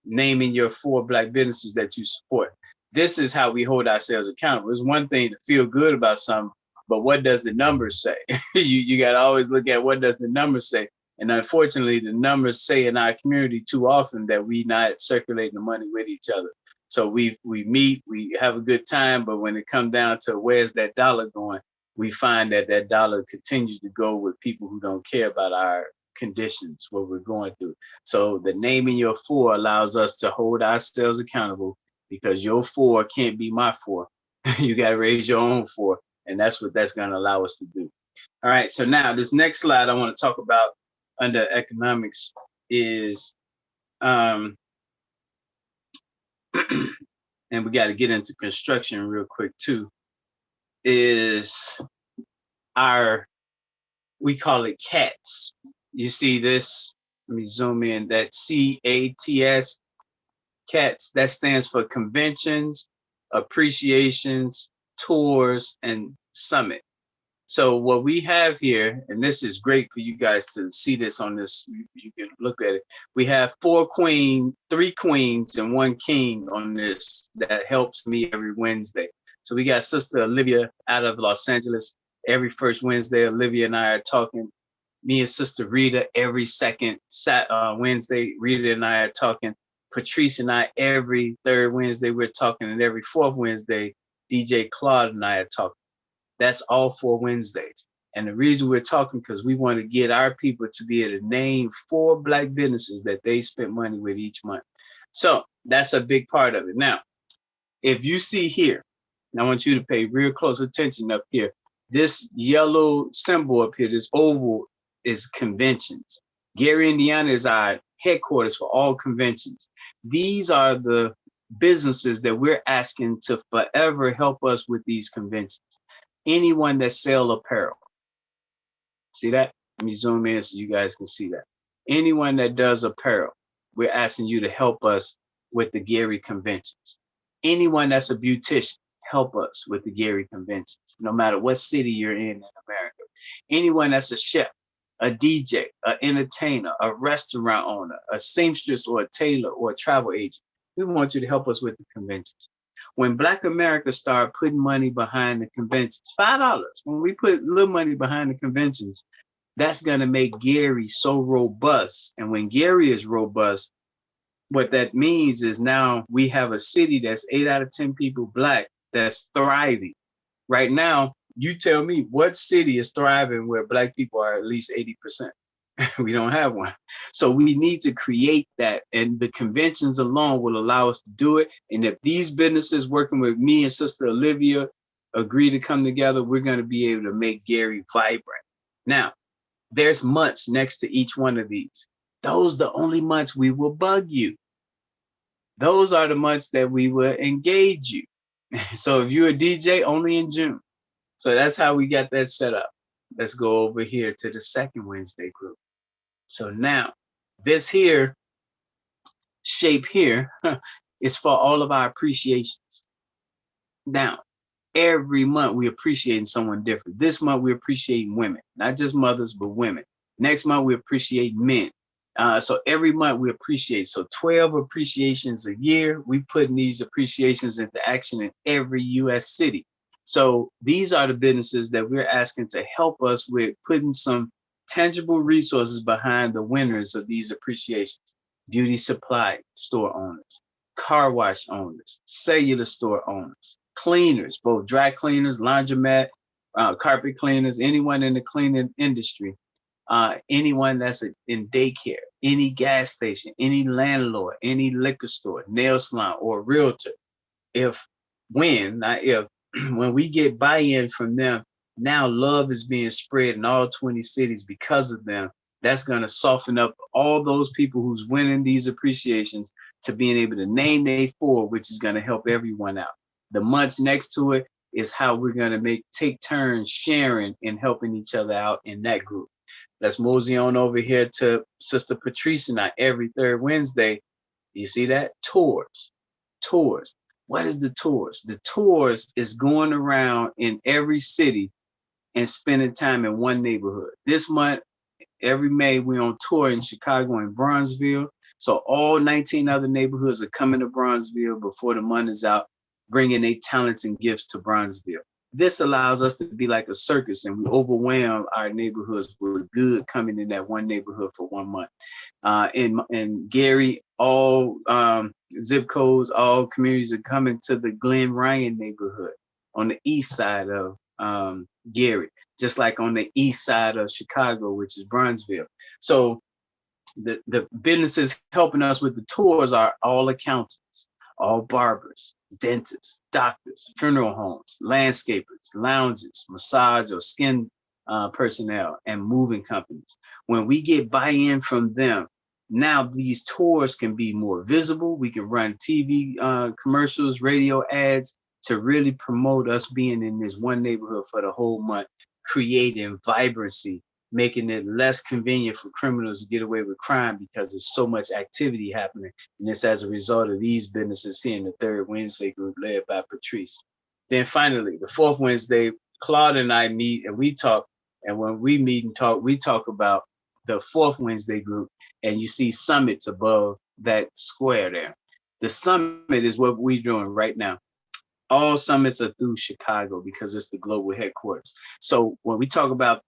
naming your 4 Black businesses that you support. This is how we hold ourselves accountable. It's one thing to feel good about something, but what does the numbers say? you got to always look at what does the numbers say. And unfortunately, the numbers say in our community too often that we not circulating the money with each other. So we meet, we have a good time, but when it comes down to where's that dollar going, we find that that dollar continues to go with people who don't care about our conditions, what we're going through. So the naming your four allows us to hold ourselves accountable, because your four can't be my four. You got to raise your own four. And that's what that's going to allow us to do. All right. So now this next slide I want to talk about under economics is, and we got to get into construction real quick too, is we call it CATS. You see this? Let me zoom in. That CATS, CATS, that stands for conventions, appreciations, tours, and summit. So what we have here, and this is great for you guys to see this on this, you can look at it. We have three queens and one king on this that helps me every Wednesday. So we got Sister Olivia out of Los Angeles. Every first Wednesday, Olivia and I are talking. Me and Sister Rita every second Wednesday, Rita and I are talking. Patrice and I every third Wednesday we're talking, and every fourth Wednesday, DJ Claude and I are talking. That's all 4 Wednesdays. And the reason we're talking, because we want to get our people to be able to name 4 Black businesses that they spent money with each month. So that's a big part of it. Now, if you see here, and I want you to pay real close attention up here, this yellow symbol up here, this oval, is conventions. Gary, Indiana is our headquarters for all conventions. These are the businesses that we're asking to forever help us with these conventions. Anyone that sell apparel. See that? Let me zoom in so you guys can see that. Anyone that does apparel, we're asking you to help us with the Gary conventions. Anyone that's a beautician, help us with the Gary conventions, no matter what city you're in America. Anyone that's a chef, a DJ, an entertainer, a restaurant owner, a seamstress or a tailor or a travel agent, we want you to help us with the conventions. When Black America started putting money behind the conventions, $5, when we put little money behind the conventions, that's going to make Gary so robust. And when Gary is robust, what that means is now we have a city that's 8 out of 10 people Black that's thriving. Right now, you tell me what city is thriving where Black people are at least 80%. We don't have one. So we need to create that. And the conventions alone will allow us to do it. And if these businesses working with me and Sister Olivia agree to come together, we're going to be able to make Gary vibrant. Now, there's months next to each one of these. Those are the only months we will bug you. Those are the months that we will engage you. So if you're a DJ, only in June. So that's how we got that set up. Let's go over here to the second Wednesday group. So now this here shape here is for all of our appreciations. Now, every month we appreciating someone different. This month we appreciate women, not just mothers, but women. Next month we appreciate men. So every month we appreciate. So 12 appreciations a year. We putting these appreciations into action in every U.S. city. So these are the businesses that we're asking to help us with putting some tangible resources behind the winners of these appreciations. Beauty supply store owners, car wash owners, cellular store owners, cleaners, both dry cleaners, laundromat, carpet cleaners, anyone in the cleaning industry, anyone that's in daycare, any gas station, any landlord, any liquor store, nail salon, or realtor. When we get buy-in from them, now love is being spread in all 20 cities because of them. That's going to soften up all those people who's winning these appreciations to being able to name their 4, which is going to help everyone out. The months next to it is how we're going to take turns sharing and helping each other out in that group. Let's mosey on over here to Sister Patrice and I every third Wednesday. You see that? Tours. What is the tours? The tours is going around in every city and spending time in one neighborhood. This month, every May, we're on tour in Chicago and Bronzeville. So all 19 other neighborhoods are coming to Bronzeville before the month is out, bringing their talents and gifts to Bronzeville. This allows us to be like a circus, and we overwhelm our neighborhoods with good coming in that one neighborhood for 1 month. In Gary, all zip codes, all communities are coming to the Glen Ryan neighborhood on the east side of Gary, just like on the east side of Chicago, which is Burnsville. So the businesses helping us with the tours are all accountants, all barbers, dentists, doctors, funeral homes, landscapers, lounges, massage or skin personnel, and moving companies. When we get buy-in from them, now these tours can be more visible. We can run TV commercials, radio ads to really promote us being in this one neighborhood for the whole month, creating vibrancy, making it less convenient for criminals to get away with crime because there's so much activity happening. And it's as a result of these businesses here in the Third Wednesday group led by Patrice. Then finally, the fourth Wednesday, Claude and I meet and we talk. And when we meet and talk, we talk about the fourth Wednesday group. And you see summits above that square there. The summit is what we're doing right now. All summits are through Chicago because it's the global headquarters. So when we talk about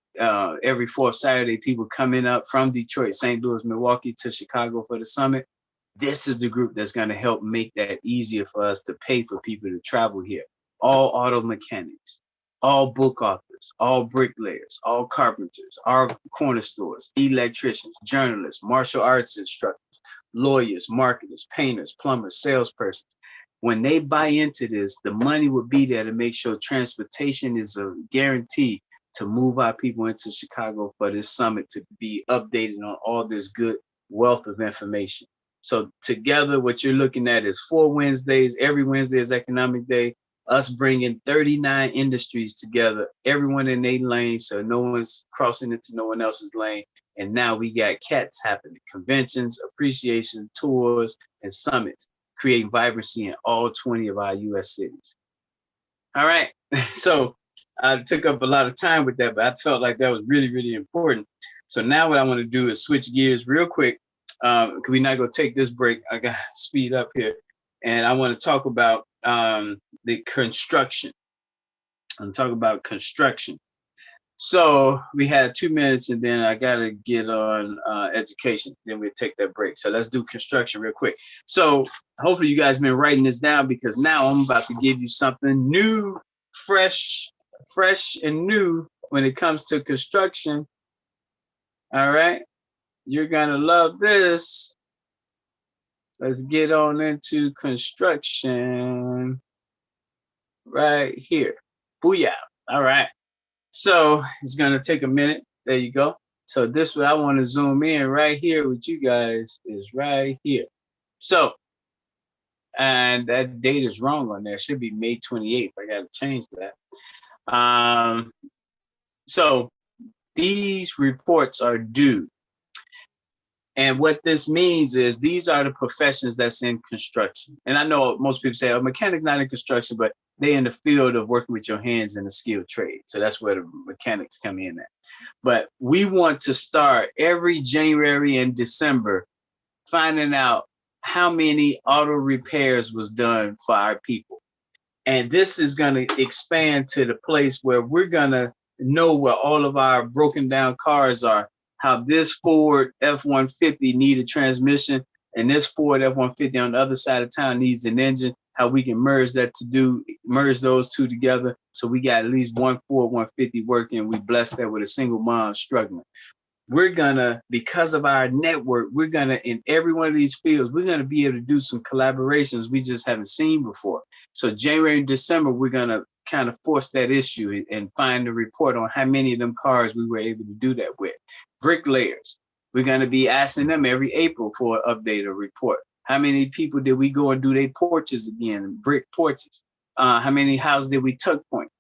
every fourth Saturday, people coming up from Detroit, St. Louis, Milwaukee to Chicago for the summit, this is the group that's going to help make that easier for us to pay for people to travel here. All auto mechanics, all book authors, all bricklayers, all carpenters, all corner stores, electricians, journalists, martial arts instructors, lawyers, marketers, painters, plumbers, salespersons. When they buy into this, the money will be there to make sure transportation is a guarantee to move our people into Chicago for this summit to be updated on all this good wealth of information. So together, what you're looking at is 4 Wednesdays. Every Wednesday is Economic Day. Us bringing 39 industries together, everyone in their lane, so no one's crossing into no one else's lane. And now we got CATs happening, conventions, appreciation, tours, and summits, creating vibrancy in all 20 of our U.S. cities. All right, so I took up a lot of time with that, but I felt like that was really, really important. So now what I want to do is switch gears real quick. We're not going to take this break. I got to speed up here. And I want to talk about the construction. I'm talking about construction. So we had 2 minutes and then I got to get on education. Then we'll take that break. So let's do construction real quick. So hopefully you guys have been writing this down because now I'm about to give you something new, fresh and new when it comes to construction. All right. You're going to love this. Let's get on into construction right here. Booyah. All right. So it's going to take a minute. There you go. So this way I want to zoom in right here with you guys is right here. So, and that date is wrong on there. It should be May 28th. I got to change that. So these reports are due. And what this means is these are the professions that's in construction. And I know most people say, oh, mechanics not in construction, but they're in the field of working with your hands in a skilled trade. So that's where the mechanics come in at. But we want to start every January and December finding out how many auto repairs was done for our people. And this is going to expand to the place where we're going to know where all of our broken down cars are, how this Ford F-150 needs a transmission and this Ford F-150 on the other side of town needs an engine, how we can merge those two together. So we got at least one Ford 150 working. We blessed that with a single mom struggling. We're gonna, because of our network, we're gonna, in every one of these fields, we're gonna be able to do some collaborations we just haven't seen before. So January and December, we're gonna kind of force that issue and find a report on how many of them cars we were able to do that with. Bricklayers, we're gonna be asking them every April for an update or report. How many people did we go and do their porches again, brick porches? How many houses did we tuck point?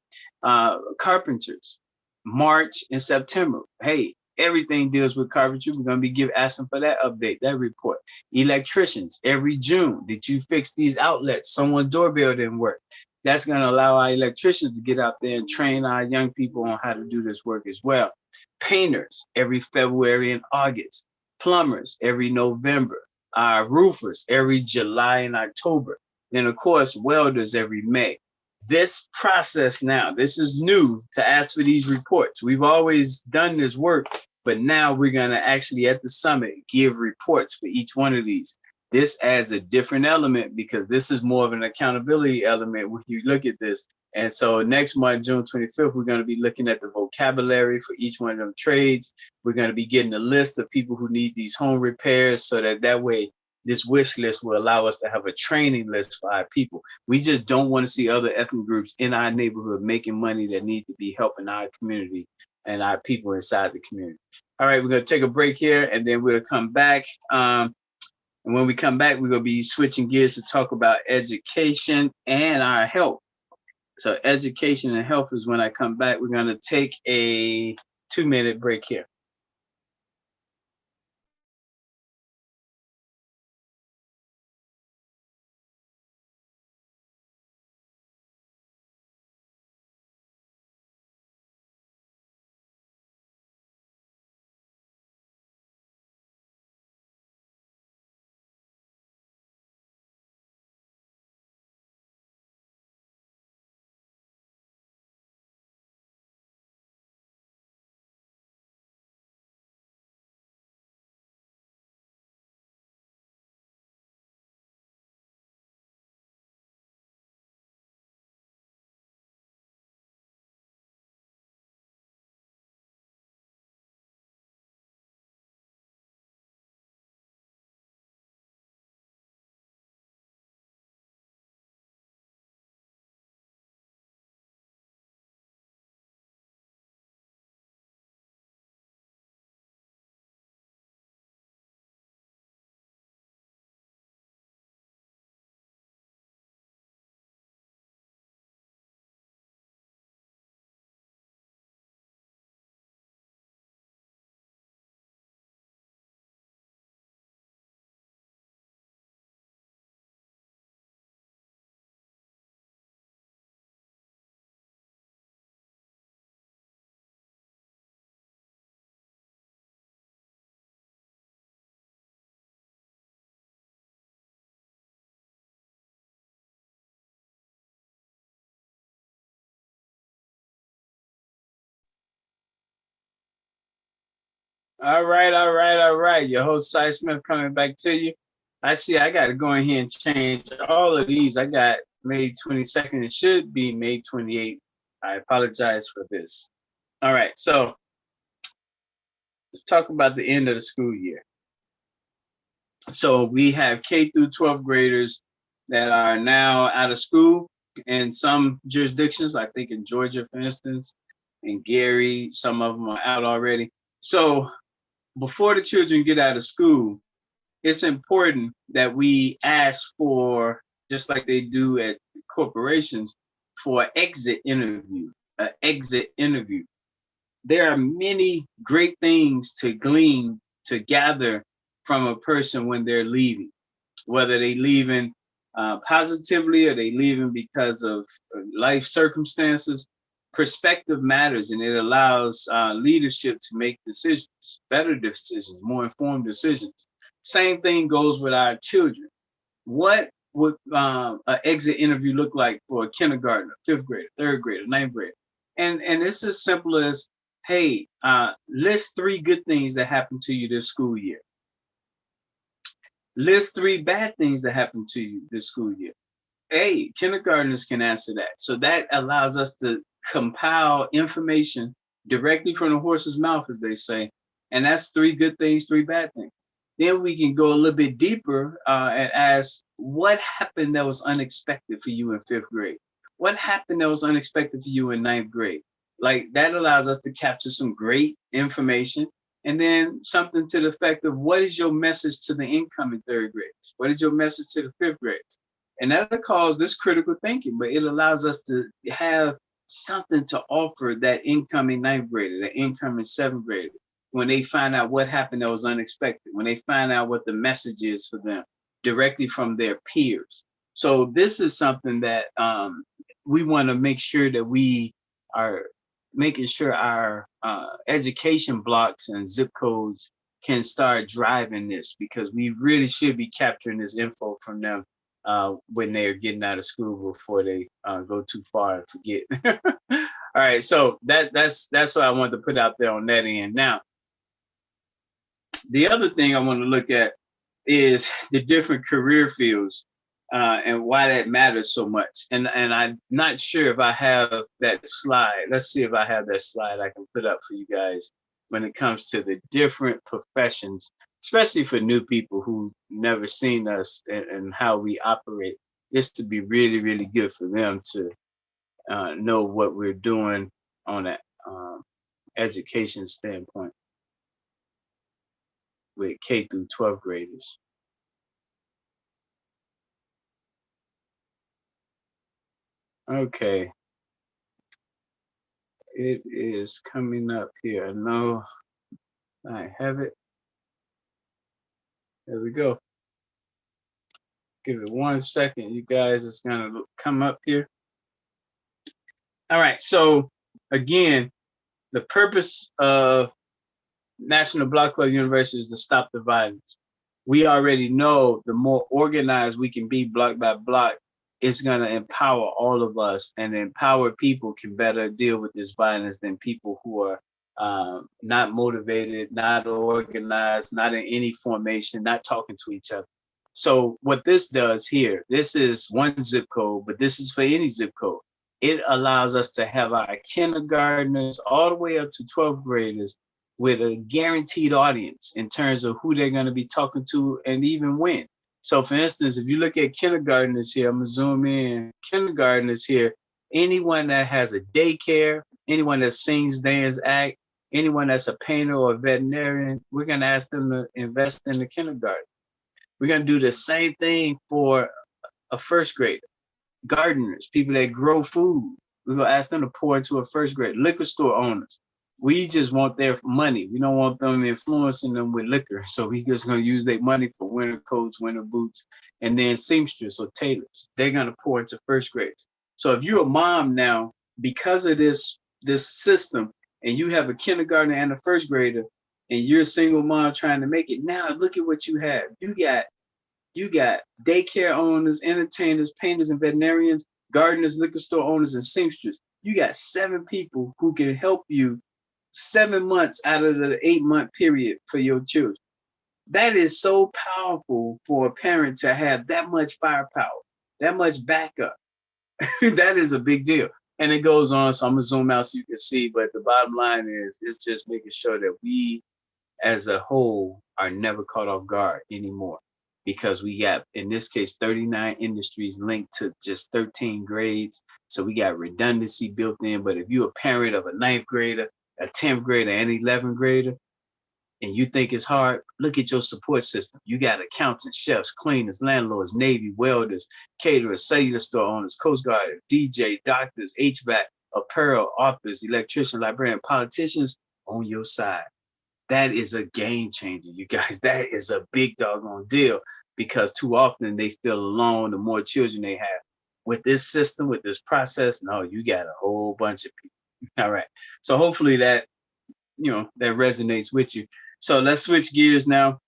Carpenters, March and September. Hey, everything deals with carpentry. We're going to be asking for that update, that report. Electricians, every June, did you fix these outlets? Someone's doorbell didn't work. That's going to allow our electricians to get out there and train our young people on how to do this work as well. Painters, every February and August. Plumbers, every November. Roofers, every July and October. Then, of course, welders every May. This process now, this is new to ask for these reports. We've always done this work, but now we're going to actually at the summit give reports for each one of these. This adds a different element because this is more of an accountability element when you look at this. And so next month, June 25th, we're going to be looking at the vocabulary for each one of them trades. We're going to be getting a list of people who need these home repairs so that way this wish list will allow us to have a training list for our people. We just don't want to see other ethnic groups in our neighborhood making money that need to be helping our community and our people inside the community. All right, we're going to take a break here and then we'll come back. And when we come back, we're going to be switching gears to talk about education and our health. So education and health is when I come back. We're going to take a 2-minute break here. All right. Your host, Cy Smith, coming back to you. I see I got to go in here and change all of these. I got May 22nd. It should be May 28th. I apologize for this. All right. So let's talk about the end of the school year. So we have K through 12th graders that are now out of school in some jurisdictions. I think in Georgia, for instance, in Gary, some of them are out already. So before the children get out of school, it's important that we ask for, just like they do at corporations, for an exit interview. There are many great things to glean, to gather from a person when they're leaving, whether they leaving positively or they leaving because of life circumstances. Perspective matters, and it allows leadership to make decisions, better decisions, more informed decisions. Same thing goes with our children. What would an exit interview look like for a kindergartner, 5th grader, 3rd grader, 9th grader? And it's as simple as, hey, list 3 good things that happened to you this school year. List 3 bad things that happened to you this school year. Hey, kindergartners can answer that. So that allows us to compile information directly from the horse's mouth, as they say. And that's 3 good things, 3 bad things. Then we can go a little bit deeper and ask, what happened that was unexpected for you in 5th grade? What happened that was unexpected for you in 9th grade? Like, that allows us to capture some great information. And then something to the effect of, what is your message to the incoming 3rd graders? What is your message to the 5th graders? And that calls this critical thinking, but it allows us to have something to offer that incoming 9th grader, that incoming 7th grader, when they find out what happened that was unexpected, when they find out what the message is for them directly from their peers. So this is something that we want to make sure that we are making sure our education blocks and zip codes can start driving this, because we really should be capturing this info from them when they're getting out of school before they go too far and forget. All right, so that's what I wanted to put out there on that end. Now, the other thing I want to look at is the different career fields and why that matters so much. And I'm not sure if I have that slide. Let's see if I have that slide I can put up for you guys when it comes to the different professions, especially for new people who never seen us and how we operate. This to be really, really good for them to know what we're doing on an education standpoint with K through 12th graders. Okay. It is coming up here. I know I have it. There we go. Give it 1 second, you guys. It's gonna come up here. All right. So again, the purpose of National Block Club University is to stop the violence. We already know the more organized we can be block by block, it's going to empower all of us, and empowered people can better deal with this violence than people who are not motivated, not organized, not in any formation, not talking to each other. So what this does here, this is one zip code, but this is for any zip code. It allows us to have our kindergartners all the way up to 12th graders with a guaranteed audience in terms of who they're going to be talking to and even when. So for instance, if you look at kindergartners here, I'm gonna zoom in, kindergartners here, anyone that has a daycare, anyone that sings, dance, act, anyone that's a painter or a veterinarian, we're gonna ask them to invest in the kindergarten. We're gonna do the same thing for a first grader. Gardeners, people that grow food, we're gonna ask them to pour into a first grade. Liquor store owners, we just want their money. We don't want them influencing them with liquor. So we just gonna use their money for winter coats, winter boots, and then seamstress or tailors. They're gonna pour into first grades. So if you're a mom now, because of this system, and you have a kindergartner and a first grader, and you're a single mom trying to make it, now look at what you have. You got daycare owners, entertainers, painters, and veterinarians, gardeners, liquor store owners, and seamstress. You got 7 people who can help you 7 months out of the 8-month period for your children. That is so powerful for a parent to have that much firepower, that much backup. That is a big deal. And it goes on, so I'm gonna zoom out so you can see, but the bottom line is, it's just making sure that we as a whole are never caught off guard anymore, because we got, in this case, 39 industries linked to just 13 grades. So we got redundancy built in. But if you're a parent of a 9th grader, a 10th grader, and 11th grader, and you think it's hard, look at your support system. You got accountants, chefs, cleaners, landlords, Navy, welders, caterers, cellular store owners, Coast Guard, DJ, doctors, HVAC, apparel, authors, electricians, librarians, politicians on your side. That is a game changer, you guys. That is a big doggone deal, because too often they feel alone the more children they have. With this system, with this process, no, you got a whole bunch of people. All right. So hopefully that, that resonates with you. So let's switch gears now.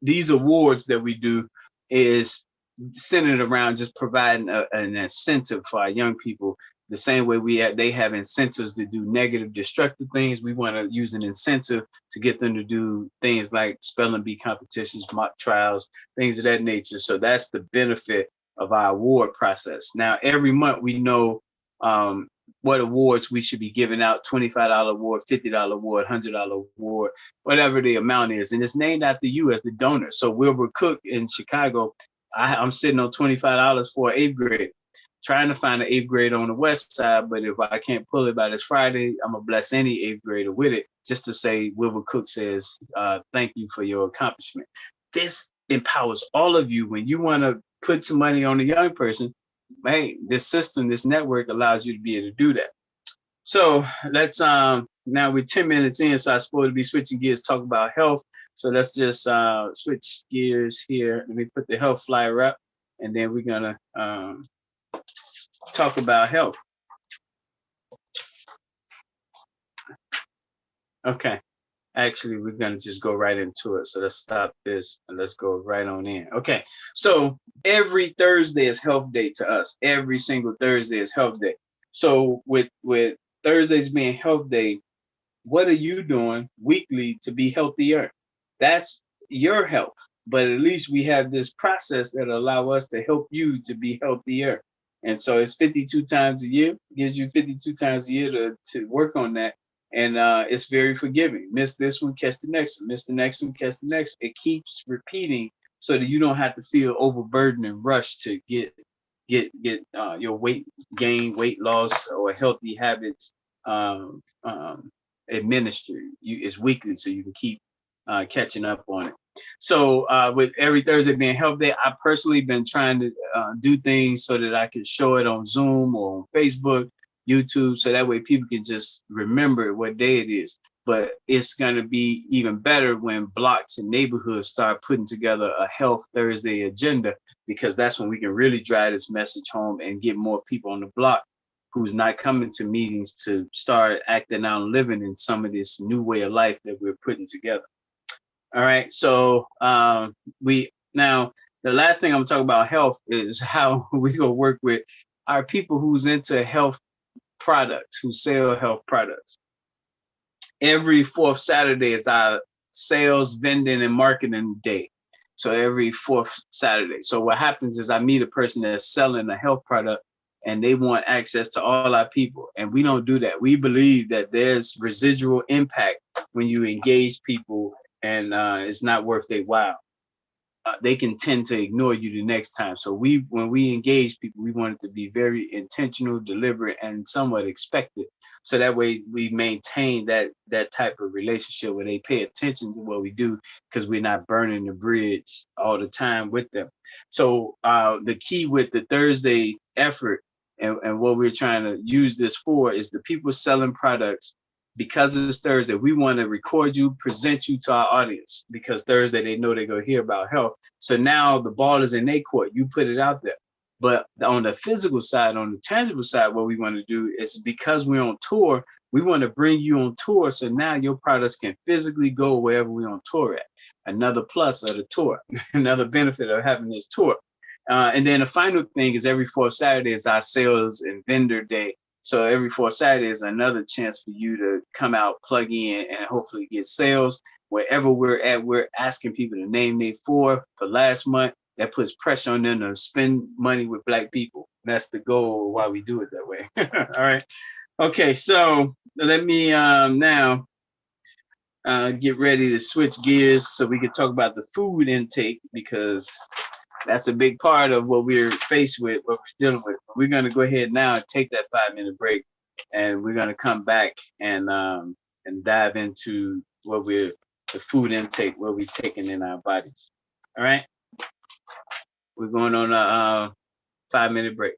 These awards that we do is centered around just providing an incentive for our young people. The same way they have incentives to do negative, destructive things. We want to use an incentive to get them to do things like spelling bee competitions, mock trials, things of that nature. So that's the benefit of our award process. Now, every month we know what awards we should be giving out: $25 award, $50 award, $100 award, whatever the amount is. And it's named after you as the donor. So Wilbur Cook in Chicago, I'm sitting on $25 for an 8th grade, trying to find an 8th grade on the West Side. But if I can't pull it by this Friday, I'm gonna bless any 8th grader with it, just to say Wilbur Cook says, thank you for your accomplishment. This empowers all of you. When you want to put some money on a young person, hey, this system, this network allows you to be able to do that. So let's, now we're 10 minutes in, so I'm supposed to be switching gears, talk about health. So let's just switch gears here. Let me put the health flyer up, and then we're gonna talk about health. Okay. Actually, we're going to just go right into it. So let's stop this and let's go right on in. Okay. So every Thursday is health day to us. Every single Thursday is health day. So with Thursdays being health day, what are you doing weekly to be healthier? That's your health. but at least we have this process that allow us to help you to be healthier. And so it's 52 times a year, gives you 52 times a year to work on that. And it's very forgiving. Miss this one, catch the next one. Miss the next one, catch the next one. It keeps repeating so that you don't have to feel overburdened and rushed to get your weight gain, weight loss, or healthy habits um, um, administered. It's weekly, so you can keep catching up on it. So with every Thursday being Health Day, I personally been trying to do things so that I can show it on Zoom or on Facebook, YouTube, so that way people can just remember what day it is. But it's going to be even better when blocks and neighborhoods start putting together a Health Thursday agenda, because that's when we can really drive this message home and get more people on the block who's not coming to meetings to start acting out and living in some of this new way of life that we're putting together. All right. So we now the last thing I'm talking about health is how we gonna work with our people who's into health products, who sell health products. Every fourth Saturday is our sales, vending, and marketing day. So every fourth Saturday. So what happens is I meet a person that's selling a health product and they want access to all our people. And we don't do that. We believe that there's residual impact when you engage people, and it's not worth their while. They can tend to ignore you the next time. So when we engage people, we want it to be very intentional, deliberate, and somewhat expected. So that way we maintain that type of relationship where they pay attention to what we do, because we're not burning the bridge all the time with them. So the key with the Thursday effort and what we're trying to use this for is the people selling products. Because it's Thursday, we want to record you, present you to our audience, because Thursday they know they're going to hear about health. So now the ball is in their court. You put it out there. But on the physical side, on the tangible side, what we want to do is, because we're on tour, we want to bring you on tour. So now your products can physically go wherever we're on tour at. Another plus of the tour, another benefit of having this tour. And then the final thing is every fourth Saturday is our sales and vendor day. So every fourth Saturday is another chance for you to come out, plug in, and hopefully get sales. Wherever we're at, we're asking people to name their for last month. That puts pressure on them to spend money with Black people. That's the goal of why we do it that way. All right. Okay, so let me now get ready to switch gears so we can talk about the food intake, because that's a big part of what we're faced with, what we're dealing with. We're going to go ahead now and take that 5-minute break, and we're going to come back and dive into the food intake, what we're taking in our bodies. All right, we're going on a 5-minute break.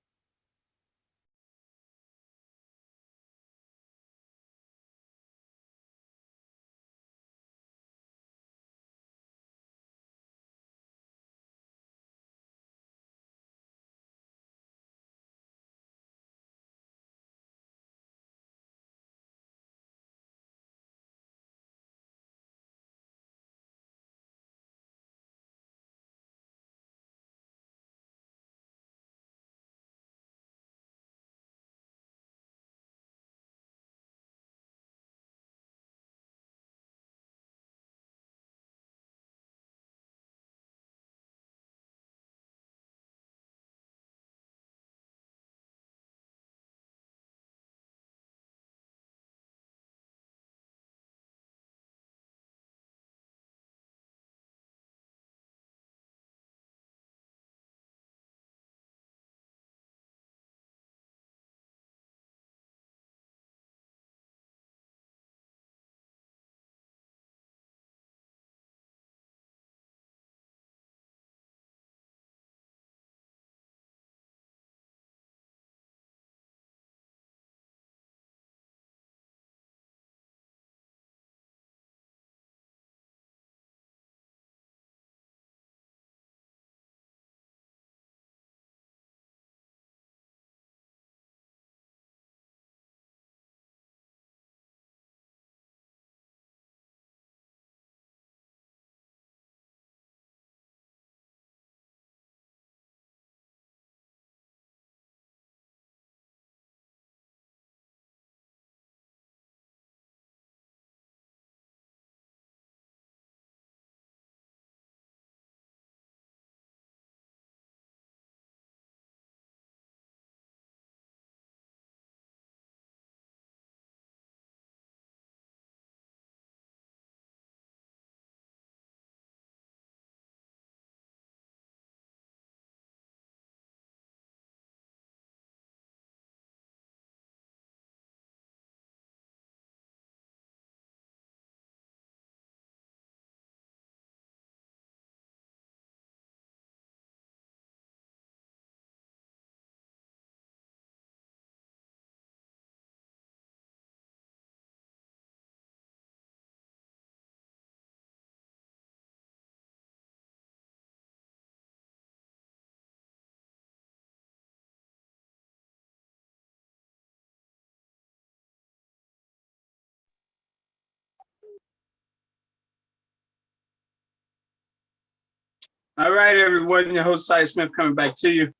All right, everyone. Your host, Cy Smith, coming back to you.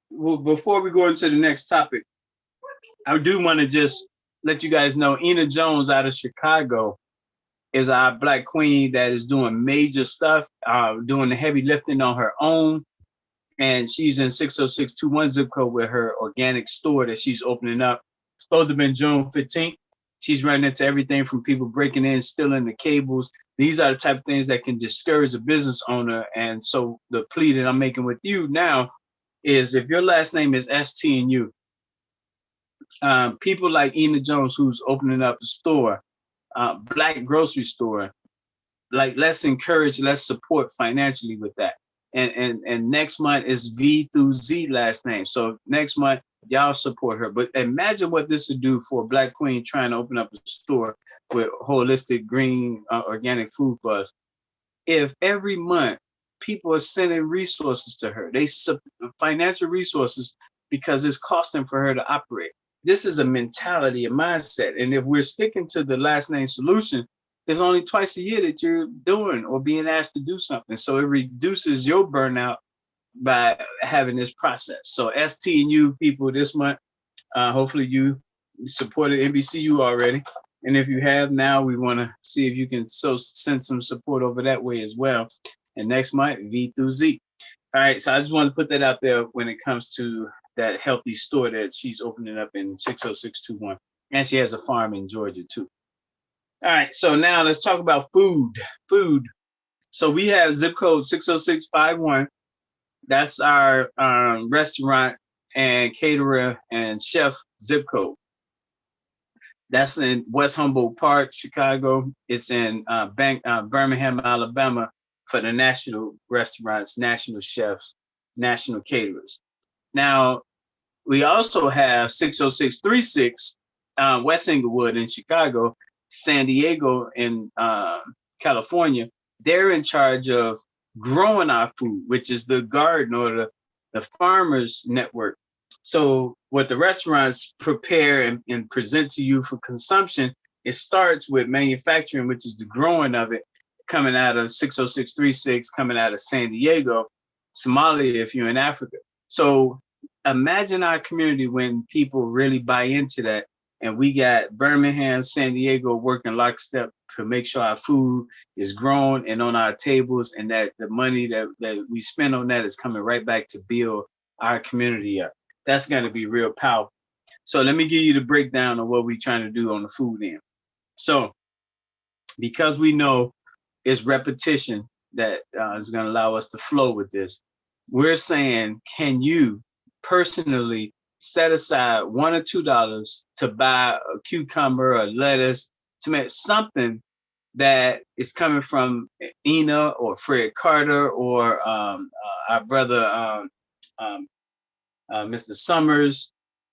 Before we go into the next topic, I do want to just let you guys know Ena Jones out of Chicago is our Black queen that is doing major stuff, doing the heavy lifting on her own. And she's in 60621 zip code with her organic store that she's opening up. It's supposed to have been June 15th. She's running into everything from people breaking in, stealing the cables. These are the type of things that can discourage a business owner. And so the plea that I'm making with you now is if your last name is STNU, people like Ena Jones, who's opening up a store, Black grocery store, like let's encourage, let's support financially with that. And next month is V through Z last name. So next month, y'all support her. But imagine what this would do for a Black queen trying to open up a store with holistic, green, organic food for us. If every month people are sending resources to her, financial resources, because it's costing for her to operate. This is a mentality, a mindset. And if we're sticking to the last name solution, there's only twice a year that you're doing or being asked to do something. So it reduces your burnout by having this process. So STNU people this month, hopefully you supported NBCU already. And if you have now, we want to see if you can send some support over that way as well. And next month, V through Z. All right, so I just want to put that out there when it comes to that healthy store that she's opening up in 60621. And she has a farm in Georgia too. All right, so now let's talk about food. Food. So we have zip code 60651. That's our restaurant and caterer and chef zip code. That's in West Humboldt Park, Chicago. It's in Birmingham, Alabama for the national restaurants, national chefs, national caterers. Now, we also have 60636 West Inglewood in Chicago, San Diego in California. They're in charge of growing our food, which is the garden or the farmers network. So what the restaurants prepare and present to you for consumption, it starts with manufacturing, which is the growing of it, coming out of 60636, coming out of San Diego, Somalia, if you're in Africa. So imagine our community when people really buy into that. And we got Birmingham, San Diego working lockstep to make sure our food is grown and on our tables, and that the money that we spend on that is coming right back to build our community up. That's going to be real powerful. So let me give you the breakdown of what we're trying to do on the food end. So because we know it's repetition that is going to allow us to flow with this, we're saying, can you personally set aside $1 or $2 to buy a cucumber or lettuce, to make something that is coming from Ena or Fred Carter or our brother Mr. Summers,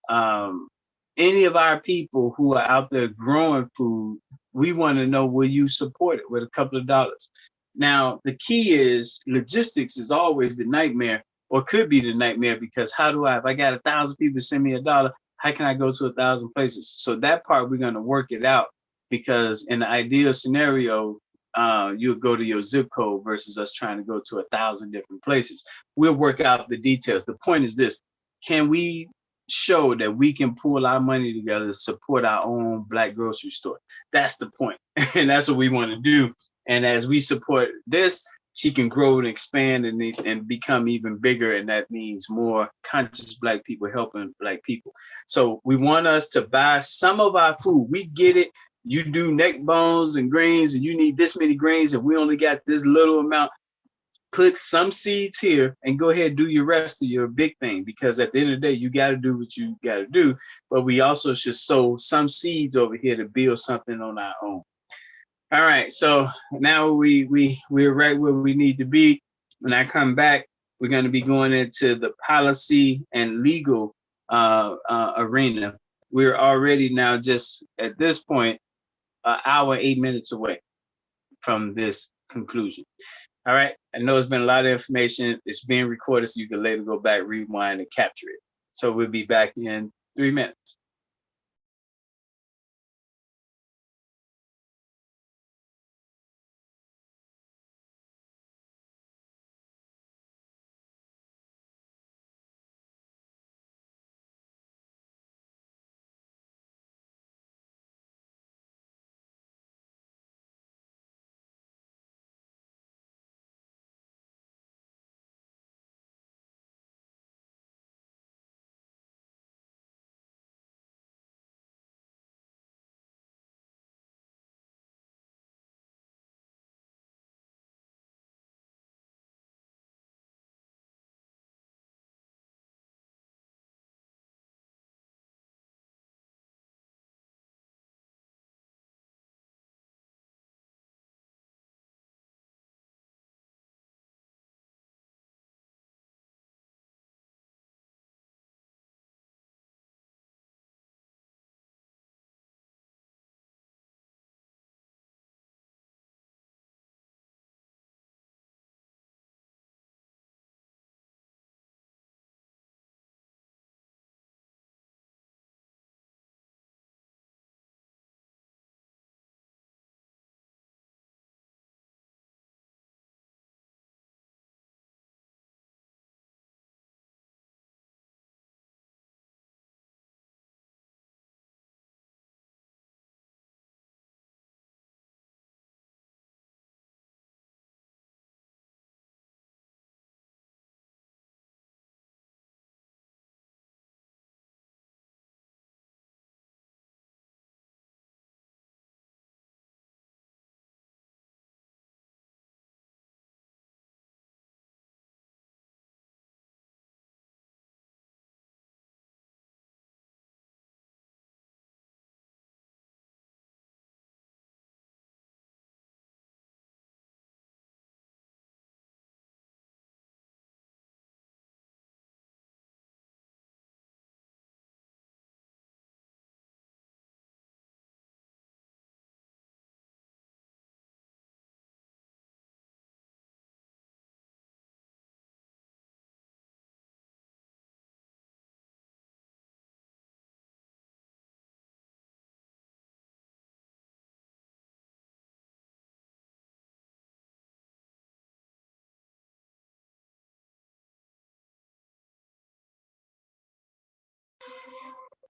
any of our people who are out there growing food. We want to know, will you support it with a couple of dollars? Now, the key is logistics is always the nightmare, or could be the nightmare, because how do if I got 1,000 people send me $1, how can I go to 1,000 places? So that part, we're going to work it out, because in the ideal scenario, you'll go to your zip code versus us trying to go to 1,000 different places. We'll work out the details. The point is this: can we show that we can pull our money together to support our own Black grocery store? That's the point. And that's what we want to do. And as we support this, she can grow and expand and become even bigger. And that means more conscious Black people helping Black people. So we want us to buy some of our food. We get it. You do neck bones and grains, and you need this many grains, and we only got this little amount. Put some seeds here and go ahead and do your rest of your big thing, because at the end of the day, you got to do what you got to do. But we also should sow some seeds over here to build something on our own. All right, so now we're right where we need to be. When I come back, we're going to be going into the policy and legal arena. We're already now just at this point, an hour, 8 minutes away from this conclusion. All right, I know it's been a lot of information. It's being recorded, so you can later go back, rewind, and capture it. So we'll be back in 3 minutes.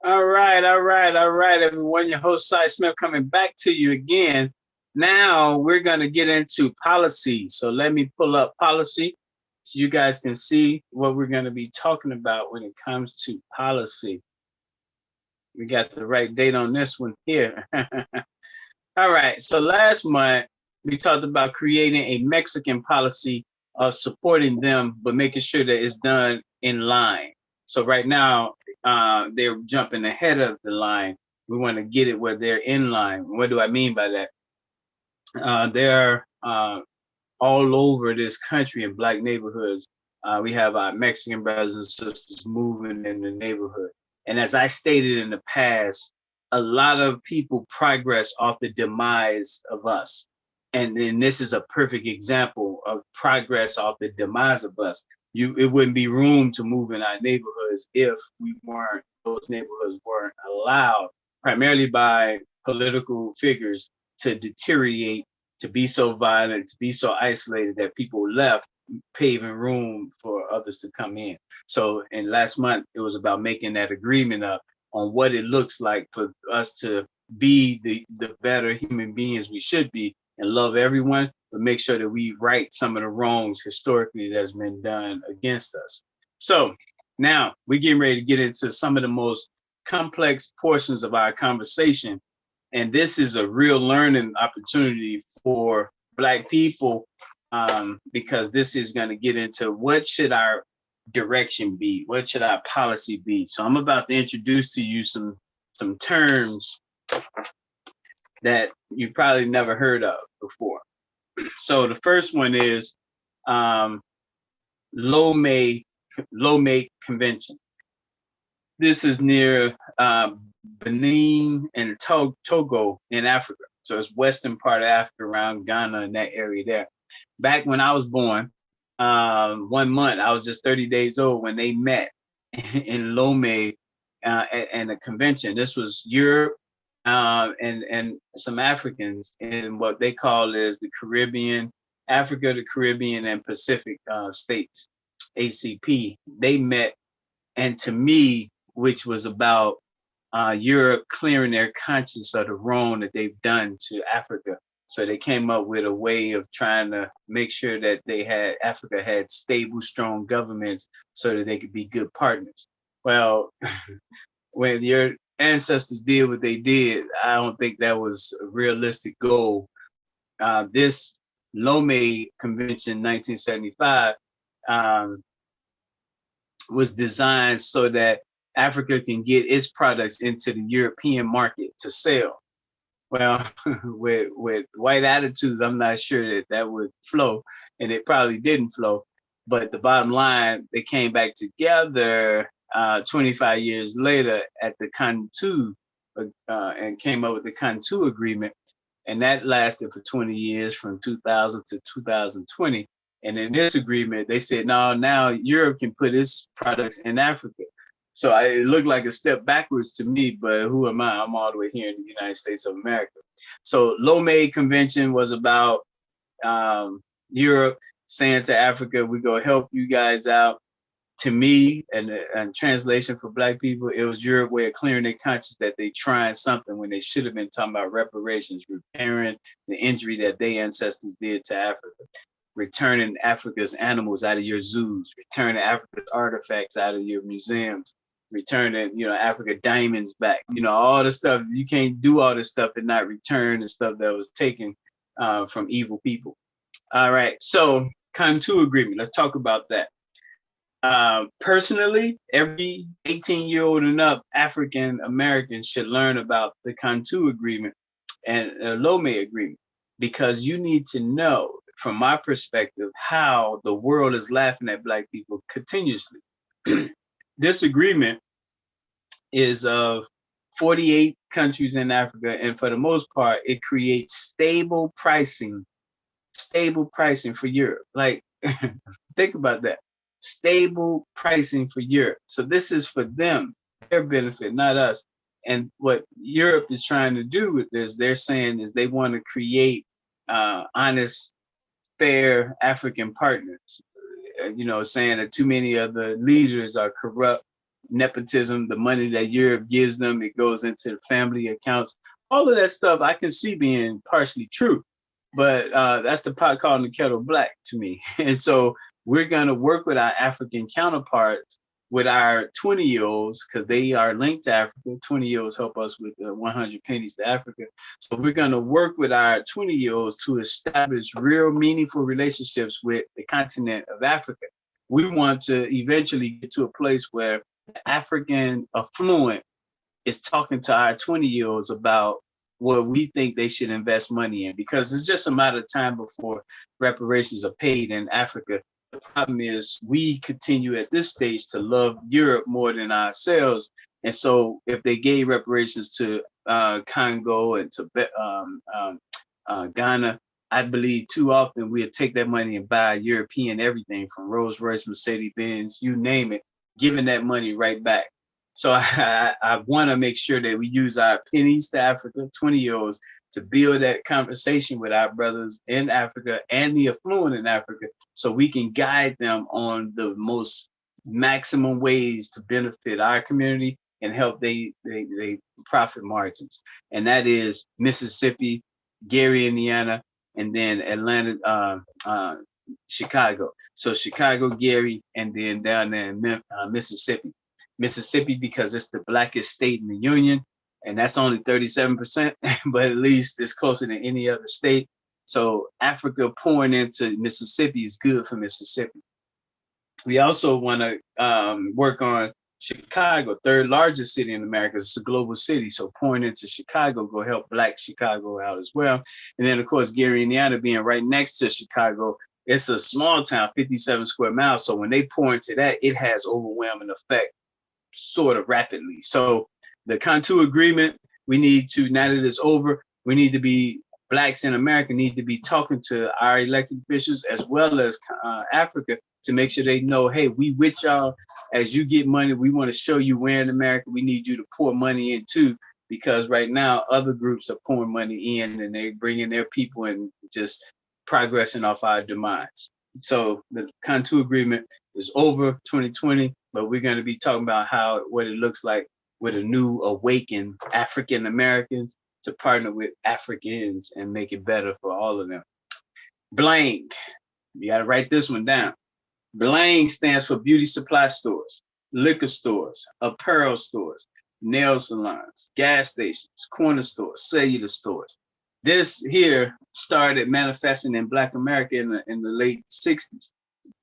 All right, everyone. Your host, Cy Smith, coming back to you again. Now we're going to get into policy. So let me pull up policy so you guys can see what we're going to be talking about when it comes to policy. We got the right date on this one here. All right, so last month we talked about creating a Mexican policy of supporting them, but making sure that it's done in line. So right now, they're jumping ahead of the line. We want to get it where they're in line. What do I mean by that? They're all over this country in Black neighborhoods. We have our Mexican brothers and sisters moving in the neighborhood. And as I stated in the past, a lot of people progress off the demise of us. And then this is a perfect example of progress off the demise of us. It wouldn't be room to move in our neighborhoods if those neighborhoods weren't allowed, primarily by political figures, to deteriorate, to be so violent, to be so isolated that people left, paving room for others to come in. So, and last month, it was about making that agreement up on what it looks like for us to be the better human beings we should be and love everyone, but make sure that we right some of the wrongs historically that's been done against us. So now we're getting ready to get into some of the most complex portions of our conversation. And this is a real learning opportunity for Black people, because this is going to get into what should our direction be? What should our policy be? So I'm about to introduce to you some terms that you probably never heard of before. So the first one is Lomé Convention. This is near Benin and Togo in Africa. So it's western part of Africa, around Ghana and that area there. Back when I was born, 1 month, I was just 30 days old when they met in Lomé and a convention. This was Europe and some Africans in what they call is the Caribbean, Africa, the Caribbean and Pacific states, ACP. They met, and to me, which was about Europe clearing their conscience of the wrong that they've done to Africa. So they came up with a way of trying to make sure that Africa had stable, strong governments so that they could be good partners. Well, when your ancestors did what they did, I don't think that was a realistic goal. This Lomé Convention 1975 was designed so that Africa can get its products into the European market to sell. Well, with white attitudes, I'm not sure that would flow, and it probably didn't flow. But the bottom line, they came back together 25 years later at the Cantu and came up with the Cantu Agreement, and that lasted for 20 years, from 2000 to 2020. And in this agreement, they said, no, now Europe can put its products in Africa. So it looked like a step backwards to me, but who am I? I'm all the way here in the United States of America. So Lomé Convention was about Europe saying to Africa, we're going to help you guys out. To me, and translation for Black people, it was Europe's way of clearing their conscience that they trying something when they should have been talking about reparations, repairing the injury that their ancestors did to Africa, returning Africa's animals out of your zoos, returning Africa's artifacts out of your museums, returning, Africa diamonds back, all the stuff. You can't do all this stuff and not return the stuff that was taken from evil people. All right, so Cantu Agreement, let's talk about that. Personally, every 18-year-old and up African American should learn about the Cantu Agreement and the Lomé Agreement, because you need to know, from my perspective, how the world is laughing at Black people continuously. This agreement is of 48 countries in Africa, and for the most part, it creates stable pricing for Europe. Like, think about that. Stable pricing for Europe. So this is for them, their benefit, not us. And what Europe is trying to do with this, they're saying, is they want to create honest, fair African partners. Saying that too many of the leaders are corrupt, nepotism, the money that Europe gives them, it goes into the family accounts. All of that stuff I can see being partially true, but that's the pot calling the kettle black to me. And so we're going to work with our African counterparts, with our 20-year-olds, because they are linked to Africa. 20-year-olds help us with 100 pennies to Africa. So we're going to work with our 20-year-olds to establish real meaningful relationships with the continent of Africa. We want to eventually get to a place where the African affluent is talking to our 20-year-olds about what we think they should invest money in, because it's just a matter of time before reparations are paid in Africa. The problem is we continue at this stage to love Europe more than ourselves. And so if they gave reparations to Congo and to Ghana, I believe too often we'll take that money and buy European everything from Rolls Royce, Mercedes Benz, you name it, giving that money right back. So I want to make sure that we use our pennies to Africa, 20-year-olds, to build that conversation with our brothers in Africa and the affluent in Africa, so we can guide them on the most maximum ways to benefit our community and help they profit margins. And that is Mississippi, Gary, Indiana, and then Atlanta, Chicago. So Chicago, Gary, and then down there in Mississippi. Mississippi, because it's the blackest state in the union, and that's only 37%, but at least it's closer than any other state. So Africa pouring into Mississippi is good for Mississippi. We also want to work on Chicago, third largest city in America. It's a global city, so pouring into Chicago will help Black Chicago out as well. And then, of course, Gary, Indiana, being right next to Chicago, it's a small town, 57 square miles. So when they pour into that, it has overwhelming effect sort of rapidly. So the Cantu Agreement, we need to, now that it's over, we need to be, Blacks in America need to be talking to our elected officials as well as Africa, to make sure they know, hey, we with y'all. As you get money, we want to show you where in America we need you to pour money in too, because right now other groups are pouring money in and they bringing their people and just progressing off our demise. So the Cantu Agreement is over 2020, but we're going to be talking about what it looks like with a new awakened African Americans to partner with Africans and make it better for all of them. BLANG, you got to write this one down. BLANG stands for beauty supply stores, liquor stores, apparel stores, nail salons, gas stations, corner stores, cellular stores. This here started manifesting in Black America in the late 60s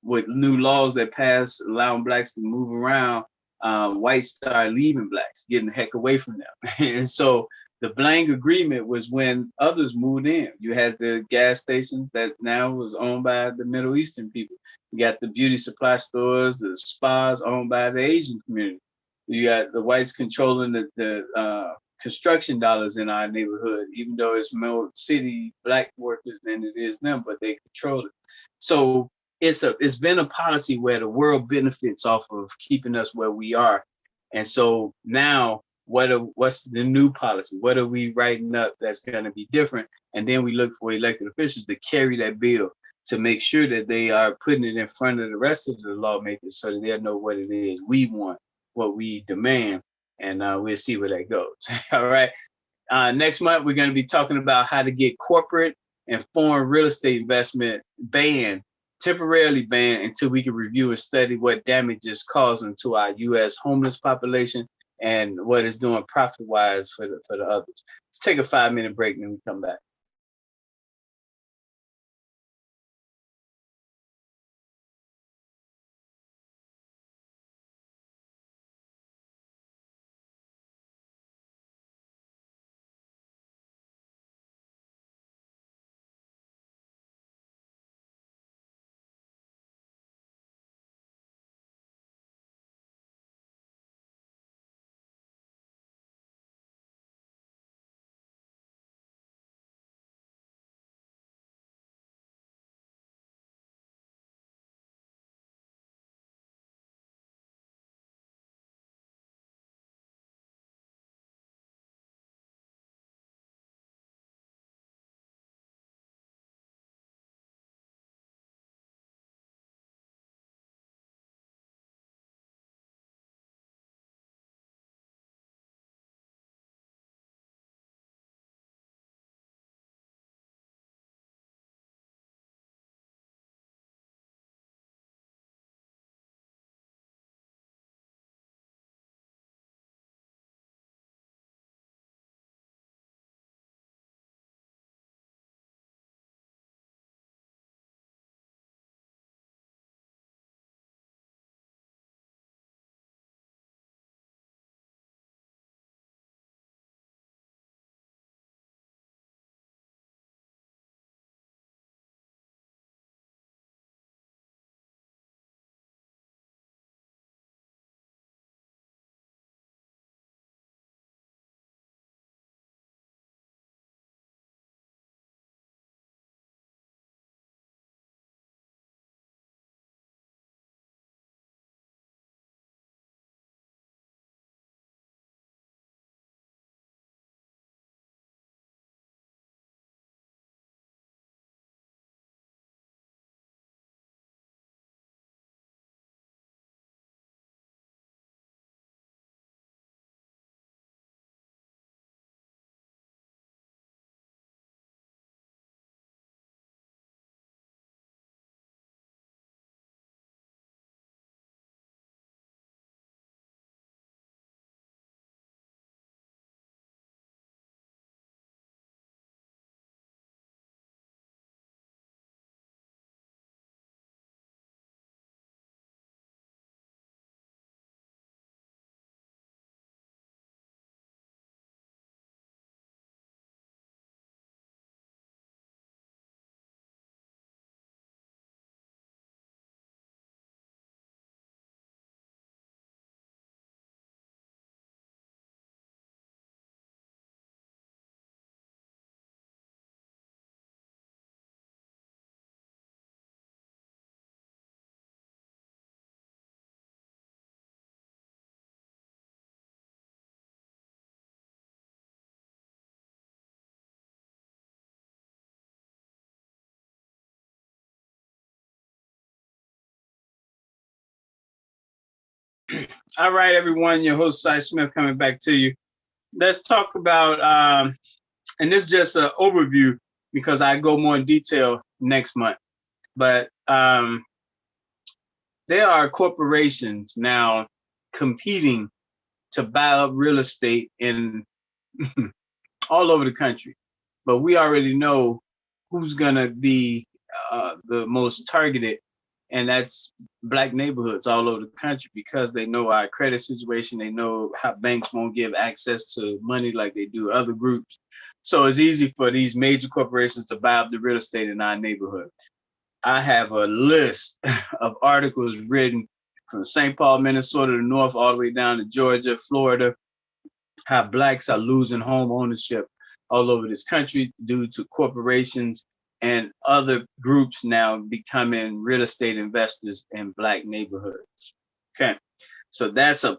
with new laws that passed allowing Blacks to move around. Whites started leaving Blacks, getting the heck away from them. And so the BLANG Agreement was when others moved in. You had the gas stations that now was owned by the Middle Eastern people. You got the beauty supply stores, the spas owned by the Asian community. You got the whites controlling the construction dollars in our neighborhood, even though it's more city Black workers than it is them, but they control it. So it's been a policy where the world benefits off of keeping us where we are. And so now what's the new policy? What are we writing up that's going to be different? And then we look for elected officials to carry that bill to make sure that they are putting it in front of the rest of the lawmakers so that they'll know what it is we want, what we demand, and we'll see where that goes. All right. Next month, we're going to be talking about how to get corporate and foreign real estate investment temporarily banned until we can review and study what damage is causing to our U.S. homeless population and what it's doing profit-wise for the others. Let's take a 5-minute break and then we come back. All right, everyone. Your host, Cy Smith, coming back to you. Let's talk about, and this is just an overview because I go more in detail next month. But there are corporations now competing to buy up real estate in all over the country. But we already know who's going to be the most targeted, and that's Black neighborhoods all over the country because they know our credit situation. They know how banks won't give access to money like they do other groups. So it's easy for these major corporations to buy up the real estate in our neighborhood. I have a list of articles written from St. Paul, Minnesota, to north, all the way down to Georgia, Florida, how Blacks are losing home ownership all over this country due to corporations and other groups now becoming real estate investors in Black neighborhoods. Okay, so that's a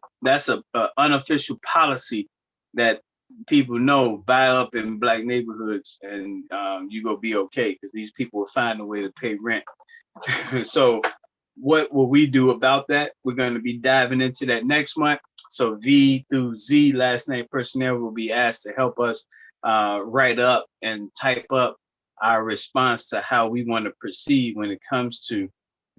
unofficial policy that people know: buy up in Black neighborhoods and you go be okay because these people will find a way to pay rent. So what will we do about that? We're going to be diving into that next month. So V through Z, last name personnel, will be asked to help us write up and type up our response to how we want to proceed when it comes to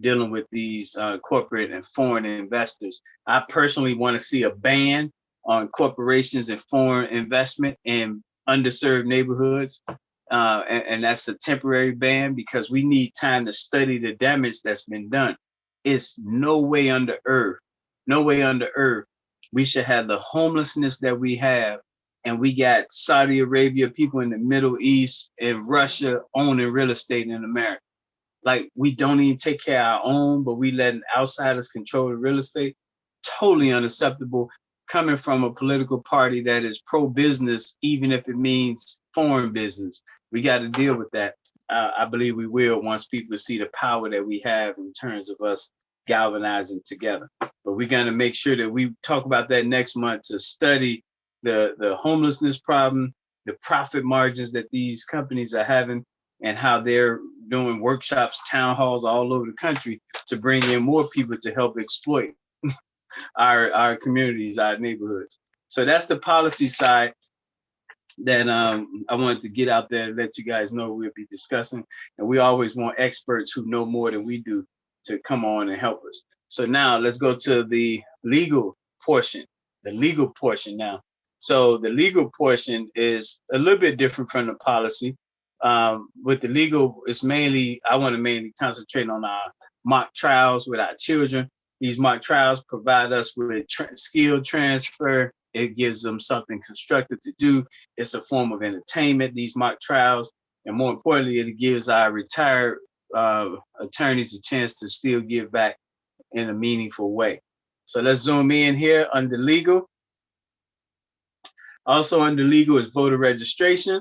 dealing with these corporate and foreign investors. I personally want to see a ban on corporations and foreign investment in underserved neighborhoods. And that's a temporary ban because we need time to study the damage that's been done. It's no way under earth we should have the homelessness that we have, and we got Saudi Arabia, people in the Middle East, and Russia owning real estate in America. Like, we don't even take care of our own, but we letting outsiders control the real estate. Totally unacceptable coming from a political party that is pro-business, even if it means foreign business. We got to deal with that. I believe we will once people see the power that we have in terms of us galvanizing together. But we're going to make sure that we talk about that next month to study the homelessness problem, the profit margins that these companies are having, and how they're doing workshops, town halls all over the country to bring in more people to help exploit our communities, our neighborhoods. So that's the policy side that I wanted to get out there and let you guys know we'll be discussing. And we always want experts who know more than we do to come on and help us. So now let's go to the legal portion now. So the legal portion is a little bit different from the policy. With the legal, I want to mainly concentrate on our mock trials with our children. These mock trials provide us with skill transfer. It gives them something constructive to do. It's a form of entertainment, these mock trials. And more importantly, it gives our retired attorneys a chance to still give back in a meaningful way. So let's zoom in here under legal. Also under legal is voter registration.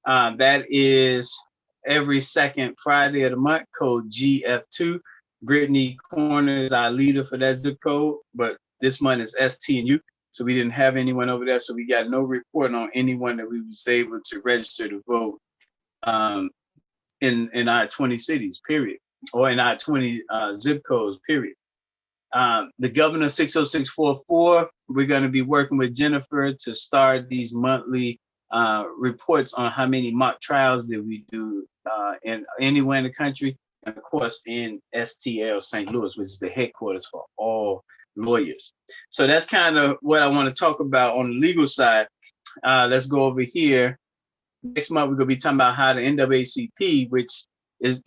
That is every second Friday of the month, code GF2. Brittany Corner is our leader for that zip code, but this month is STNU. So we didn't have anyone over there. So we got no report on anyone that we was able to register to vote in our 20 cities, period, or in our 20 zip codes, period. The Governor 60644, we're going to be working with Jennifer to start these monthly reports on how many mock trials that we do in anywhere in the country, and of course in STL St. Louis, which is the headquarters for all lawyers. So that's kind of what I want to talk about on the legal side. Let's go over here. Next month, we're going to be talking about how the NAACP, which is,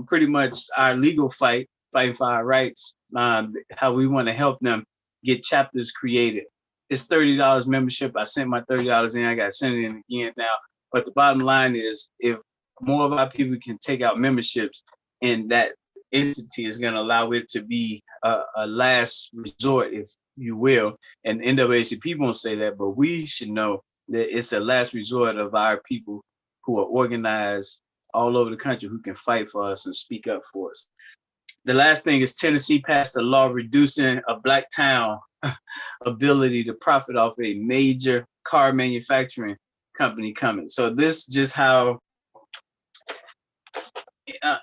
pretty much our legal fighting for our rights, how we want to help them get chapters created. It's $30 membership. I sent my $30 in. I got to send it in again now. But the bottom line is, if more of our people can take out memberships, and that entity is going to allow it to be a last resort, if you will. And NAACP won't say that, but we should know that it's a last resort of our people who are organized all over the country, who can fight for us and speak up for us. The last thing is Tennessee passed a law reducing a Black town ability to profit off a major car manufacturing company coming. So this just how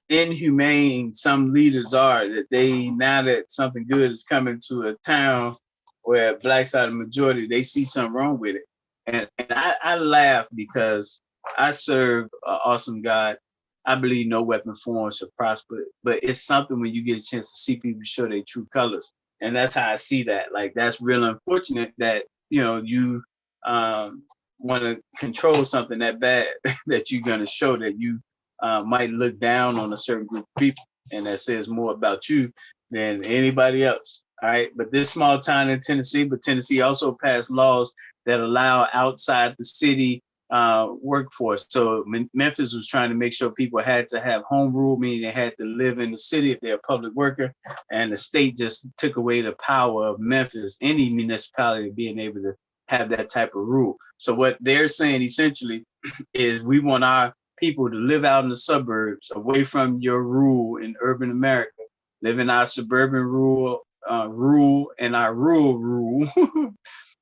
inhumane some leaders are, that they, now that something good is coming to a town, where blacks are the majority, they see something wrong with it. And I laugh because I serve an awesome God. I believe no weapon formed shall prosper, but it's something when you get a chance to see people show their true colors. And that's how I see that. Like, that's real unfortunate that, you want to control something that bad that you're going to show that you might look down on a certain group of people. And that says more about you than anybody else. All right. But this small town in Tennessee, but Tennessee also passed laws that allow outside the city workforce. So Memphis was trying to make sure people had to have home rule, meaning they had to live in the city if they're a public worker. And the state just took away the power of Memphis, any municipality, being able to have that type of rule. So what they're saying essentially is we want our people to live out in the suburbs, away from your rule in urban America, live in our suburban rule and our rural rule.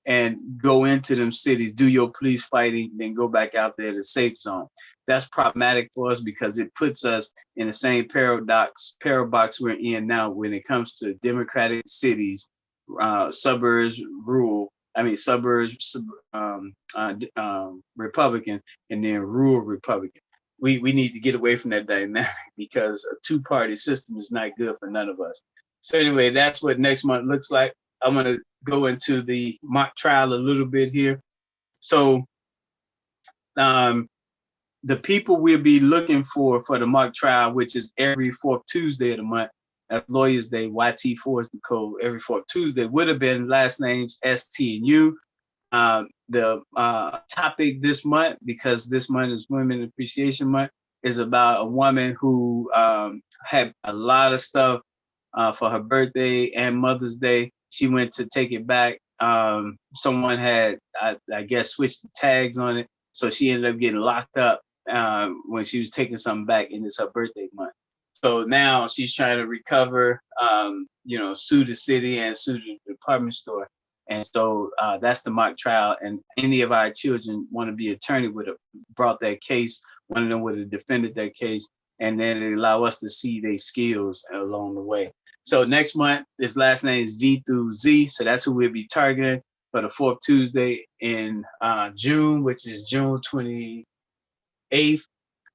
And go into them cities, do your police fighting, then go back out there to the safe zone. That's problematic for us because it puts us in the same paradox we're in now when it comes to democratic cities, suburbs, Republican, and then rural Republican. We need to get away from that dynamic because a two-party system is not good for none of us. So anyway, that's what next month looks like. I'm going to go into the mock trial a little bit here. So the people we'll be looking for the mock trial, which is every fourth Tuesday of the month, that's Lawyers Day, YT4 is the code, every fourth Tuesday, would have been last names ST and U. The topic this month, because this month is Women Appreciation Month, is about a woman who had a lot of stuff for her birthday and Mother's Day. She went to take it back. Someone had, I guess, switched the tags on it. So she ended up getting locked up when she was taking something back, and it's her birthday month. So now she's trying to recover, sue the city and sue the department store. And so that's the mock trial. And any of our children want to be attorney would have brought that case. One of them would have defended that case. And then it allow us to see their skills along the way. So next month, his last name is V through Z. So that's who we'll be targeting for the fourth Tuesday in June, which is June 28th.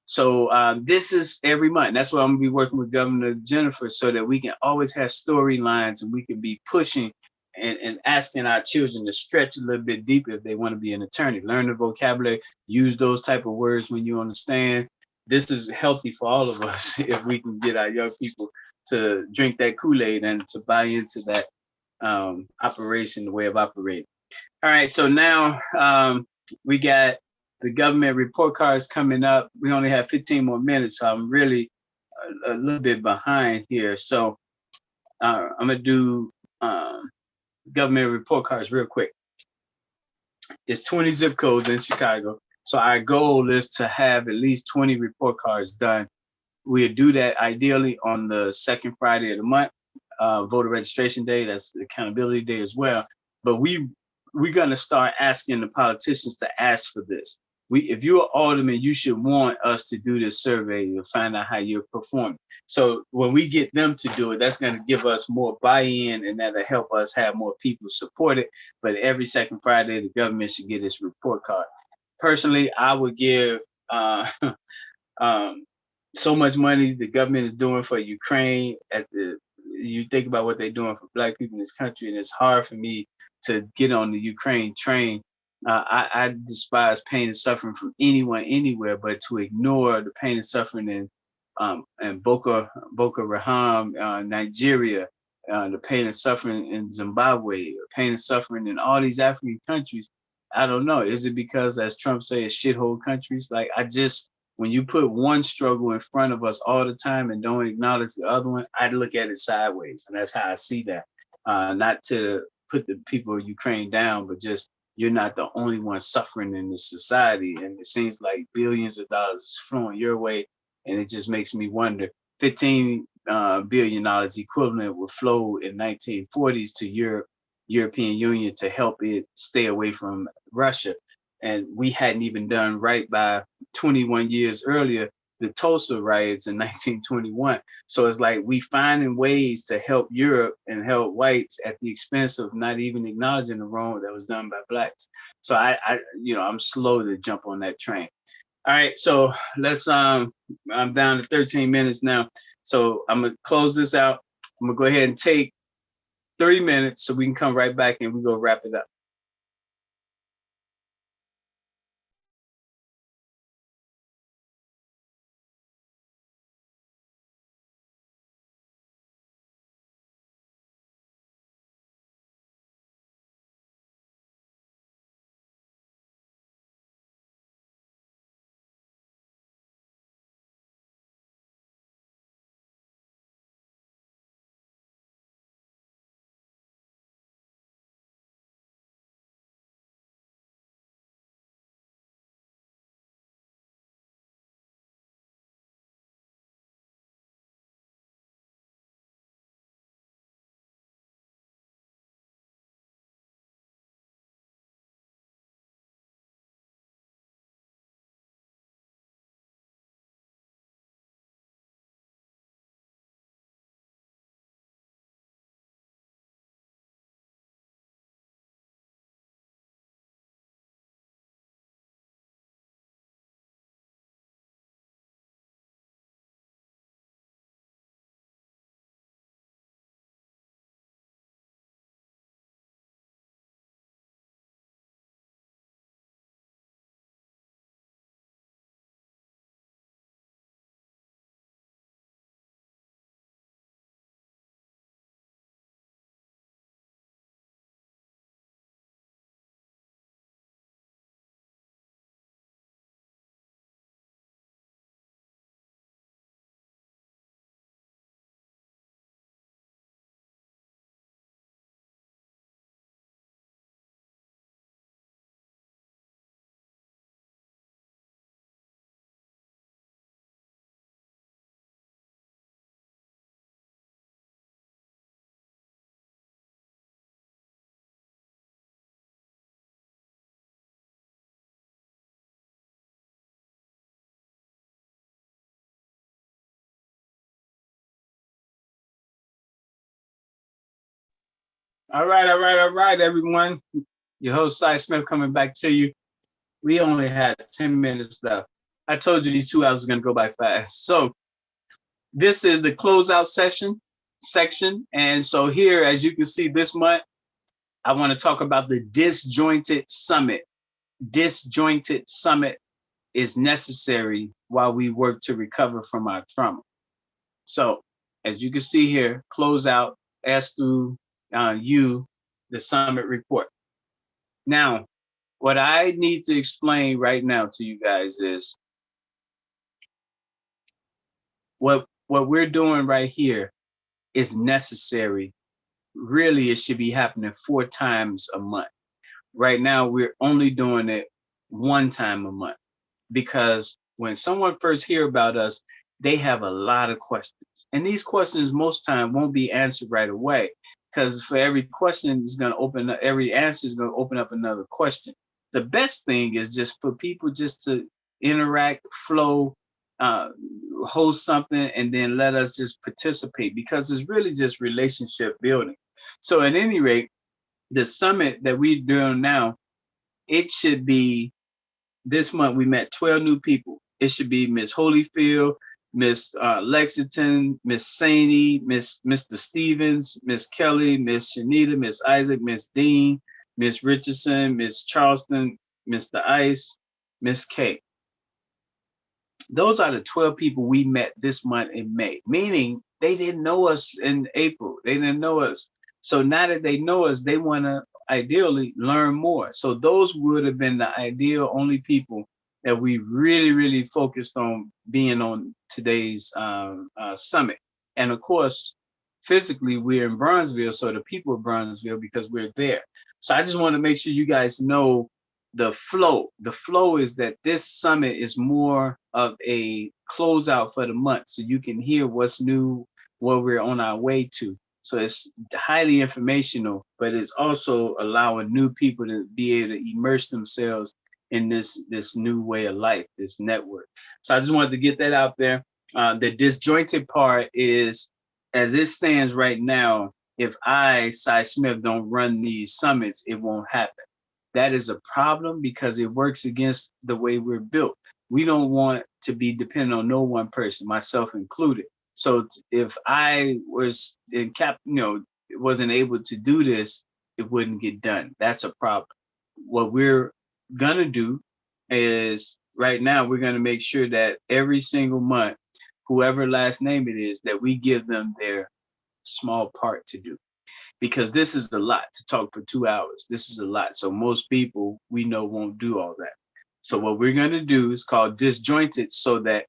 So this is every month. That's why I'm gonna be working with Governor Jennifer so that we can always have storylines and we can be pushing and asking our children to stretch a little bit deeper if they want to be an attorney. Learn the vocabulary, use those type of words when you understand. This is healthy for all of us if we can get our young people to drink that Kool-Aid and to buy into that operation, the way of operating. All right, so now we got the government report cards coming up. We only have 15 more minutes, so I'm really a little bit behind here. So I'm gonna do government report cards real quick. It's 20 zip codes in Chicago. So our goal is to have at least 20 report cards done. We'll do that ideally on the second Friday of the month, voter registration day. That's the accountability day as well. But we're gonna start asking the politicians to ask for this. If you're an alderman, you should want us to do this survey to find out how you're performing. So when we get them to do it, that's going to give us more buy-in, and that'll help us have more people support it. But every second Friday, the government should get its report card. Personally, I would give so much money the government is doing for Ukraine. You think about what they're doing for Black people in this country, and it's hard for me to get on the Ukraine train. I despise pain and suffering from anyone, anywhere, but to ignore the pain and suffering in Boko Haram, Nigeria, the pain and suffering in Zimbabwe, the pain and suffering in all these African countries, I don't know. Is it because, as Trump says, shithole countries? Like, when you put one struggle in front of us all the time and don't acknowledge the other one, I look at it sideways, and that's how I see that. Not to put the people of Ukraine down, but just, you're not the only one suffering in this society. And it seems like billions of dollars is flowing your way. And it just makes me wonder, $15 billion equivalent would flow in 1940s to European Union to help it stay away from Russia. And we hadn't even done right by 21 years earlier the Tulsa riots in 1921. So it's like we finding ways to help Europe and help whites at the expense of not even acknowledging the wrong that was done by blacks. So I'm slow to jump on that train. All right, so let's I'm down to 13 minutes now. So I'm gonna close this out. I'm gonna go ahead and take 3 minutes so we can come right back and we go wrap it up. All right, everyone. Your host, Cy Smith, coming back to you. We only had 10 minutes left. I told you these 2 hours are going to go by fast. So this is the closeout section. And so here, as you can see this month, I want to talk about the disjointed summit. Disjointed summit is necessary while we work to recover from our trauma. So as you can see here, closeout, ask through you, the summit report. Now, what I need to explain right now to you guys is what we're doing right here is necessary. Really, it should be happening 4 times a month. Right now, we're only doing it 1 time a month because when someone first hear about us, they have a lot of questions. And these questions most time won't be answered right away because for every question is going to open up, every answer is going to open up another question. The best thing is just for people just to interact, flow, host something, and then let us just participate because it's really just relationship building. So at any rate, the summit that we're doing now, it should be this month we met 12 new people. It should be Miss Holyfield, Miss Lexington, Miss Saney, Mr. Stevens, Miss Kelly, Miss Shanita, Miss Isaac, Miss Dean, Miss Richardson, Miss Charleston, Mr. Ice, Miss K. Those are the 12 people we met this month in May, meaning they didn't know us in April. They didn't know us. So now that they know us, they want to ideally learn more. So those would have been the ideal only people that we really, really focused on being on today's summit. And of course, physically, we're in Bronzeville, so the people of Bronzeville, because we're there. So I just want to make sure you guys know the flow. The flow is that this summit is more of a closeout for the month, so you can hear what's new, what we're on our way to. So it's highly informational, but it's also allowing new people to be able to immerse themselves in this new way of life, this network. So I just wanted to get that out there. The disjointed part is, as it stands right now, if I, Cy Smith, don't run these summits, it won't happen. That is a problem because it works against the way we're built. We don't want to be dependent on no one person, myself included. So if I was wasn't able to do this, it wouldn't get done. That's a problem. What we're gonna do is right now we're gonna make sure that every single month, whoever last name it is, that we give them their small part to do, because this is a lot to talk for 2 hours. This is a lot. So most people we know won't do all that. So what we're going to do is called disjointed, so that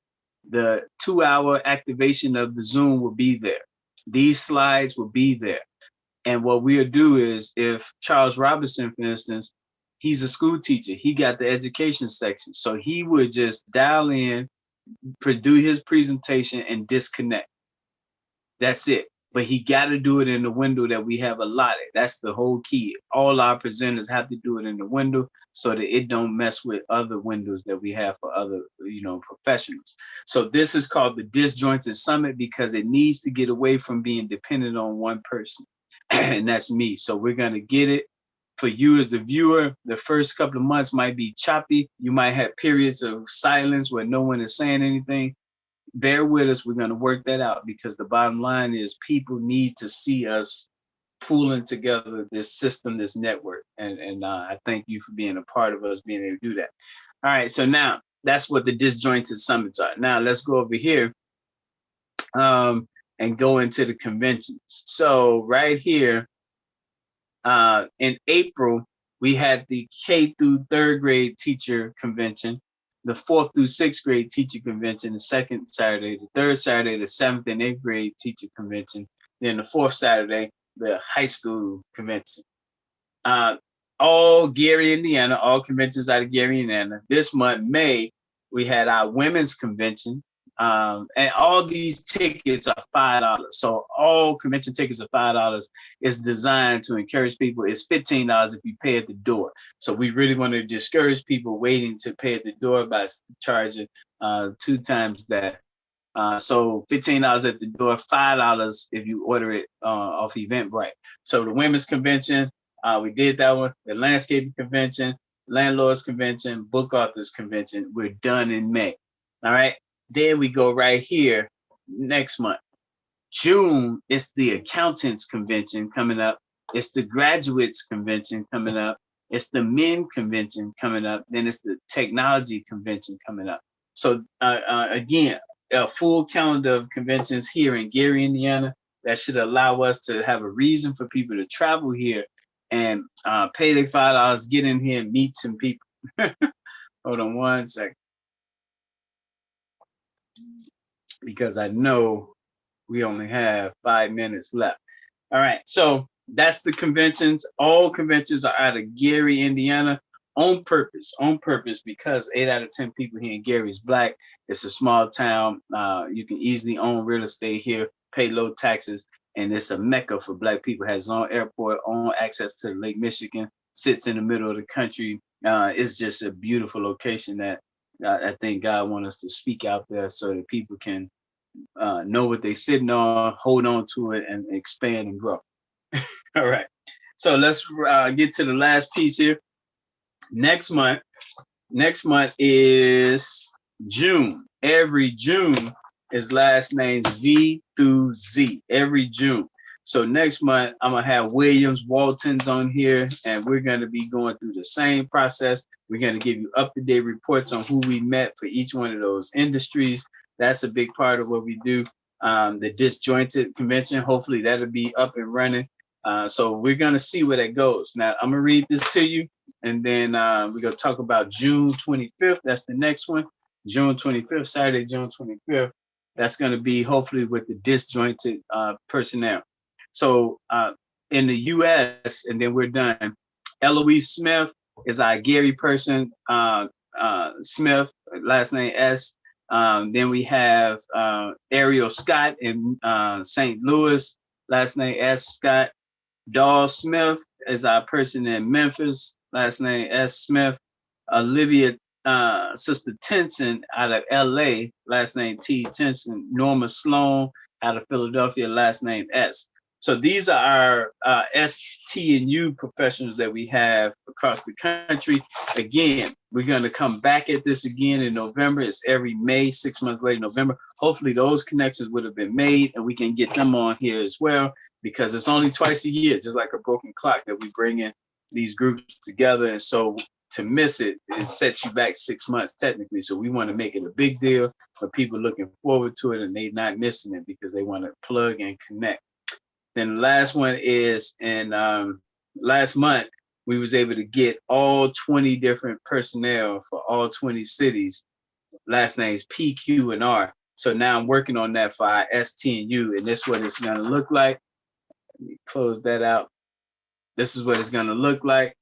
the 2-hour activation of the Zoom will be there. These slides will be there. And what we'll do is, if Charles Robinson, for instance, he's a school teacher, he got the education section. So he would just dial in, produce his presentation, and disconnect. That's it. But he got to do it in the window that we have allotted. That's the whole key. All our presenters have to do it in the window so that it don't mess with other windows that we have for other, professionals. So this is called the Disjointed Summit because it needs to get away from being dependent on one person. And that's me. So we're going to get it. For you as the viewer, the first couple of months might be choppy. You might have periods of silence where no one is saying anything. Bear with us. We're going to work that out, because the bottom line is people need to see us pulling together this system, this network. And I thank you for being a part of us being able to do that. All right. So now that's what the disjointed summits are. Now let's go over here and go into the conventions. So right here in April, we had the K through 3rd grade teacher convention, the 4th through 6th grade teacher convention, the 2nd Saturday, the 3rd Saturday, the 7th and 8th grade teacher convention, then the 4th Saturday, the high school convention. All Gary, Indiana, all conventions out of Gary, Indiana. This month, May, we had our women's convention. And all these tickets are $5. So all convention tickets are $5. It's designed to encourage people. It's $15 if you pay at the door. So we really want to discourage people waiting to pay at the door by charging 2 times that. So $15 at the door, $5 if you order it off Eventbrite. So the women's convention, we did that one. The landscaping convention, landlords convention, book authors convention. We're done in May. All right. Then we go right here next month. June, it's the accountants convention coming up. It's the graduates convention coming up. It's the men convention coming up. Then it's the technology convention coming up. So again, a full calendar of conventions here in Gary, Indiana, that should allow us to have a reason for people to travel here and pay their $5, get in here and meet some people. Hold on one second. Because I know we only have 5 minutes left. All right, so that's the conventions. All conventions are out of Gary, Indiana, on purpose, because 8 out of 10 people here in Gary is Black. It's a small town. You can easily own real estate here, pay low taxes, and it's a mecca for Black people. It has its own airport, own access to Lake Michigan, sits in the middle of the country. It's just a beautiful location that I think God wants us to speak out there so that people can know what they're sitting on, hold on to it, and expand and grow. All right. So let's get to the last piece here. Next month is June. Every June is last names V through Z. Every June. So next month, I'm going to have Williams, Waltons on here, and we're going to be going through the same process. We're going to give you up-to-date reports on who we met for each one of those industries. That's a big part of what we do. The disjointed convention, hopefully that'll be up and running. So we're going to see where that goes. Now, I'm going to read this to you, and then we're going to talk about June 25th. That's the next one. June 25th, Saturday, June 25th. That's going to be hopefully with the disjointed personnel. So in the U.S., and then we're done, Eloise Smith is our Gary person, Smith, last name S. Then we have Ariel Scott in St. Louis, last name S. Scott. Dahl Smith is our person in Memphis, last name S. Smith. Olivia, Sister Tenson out of LA, last name T. Tenson, Norma Sloan out of Philadelphia, last name S. So these are our ST&U professionals that we have across the country. Again, we're going to come back at this again in November. It's every May, 6 months later, November. Hopefully those connections would have been made and we can get them on here as well, because it's only twice a year, just like a broken clock, that we bring in these groups together. And so to miss it, it sets you back 6 months technically. So we want to make it a big deal for people looking forward to it and they not missing it because they want to plug and connect. Then the last one is in last month, we was able to get all 20 different personnel for all 20 cities. Last names P, Q, and R. So now I'm working on that for our ST&U, and this is what it's going to look like. Let me close that out. This is what it's going to look like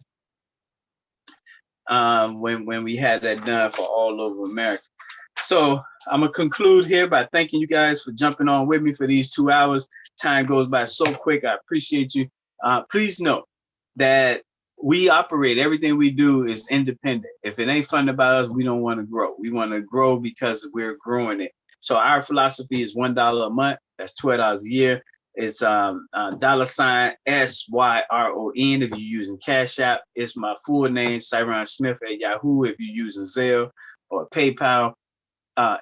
when we had that done for all over America. So I'm going to conclude here by thanking you guys for jumping on with me for these 2 hours. Time goes by so quick. I appreciate you. Please note that we operate, everything we do is independent. If it ain't fun about us, we don't want to grow. We want to grow because we're growing it. So our philosophy is $1 a month. That's $12 a year. It's $SYRON if you're using Cash App. It's my full name, Syron Smith at Yahoo, if you're using Zelle or PayPal.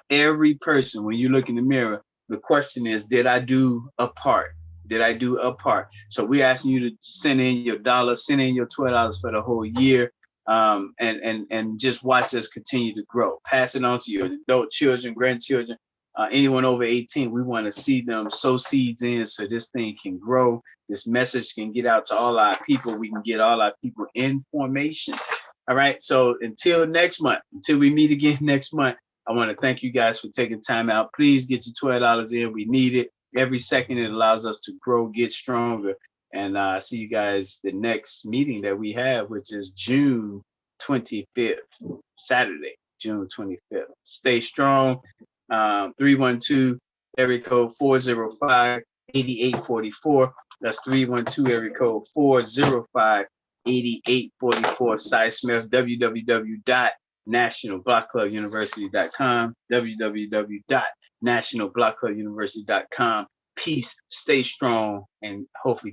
Every person, when you look in the mirror, the question is, did I do a part? Did I do a part? So we're asking you to send in your $, send in your $12 for the whole year, and just watch us continue to grow. Pass it on to your adult children, grandchildren, anyone over 18. We want to see them sow seeds in so this thing can grow. This message can get out to all our people. We can get all our people in formation. All right. So until next month, until we meet again next month, I want to thank you guys for taking time out. Please get your $12 in. We need it. Every second it allows us to grow, get stronger. And see you guys the next meeting that we have, which is June 25th, Saturday, June 25th. Stay strong. 312 area code 405-8844. That's 312 area code 405-8844. Cy Smith, www.nationalblockclubuniversity.com, www.nationalblockclubuniversity.com. Peace, stay strong, and hopefully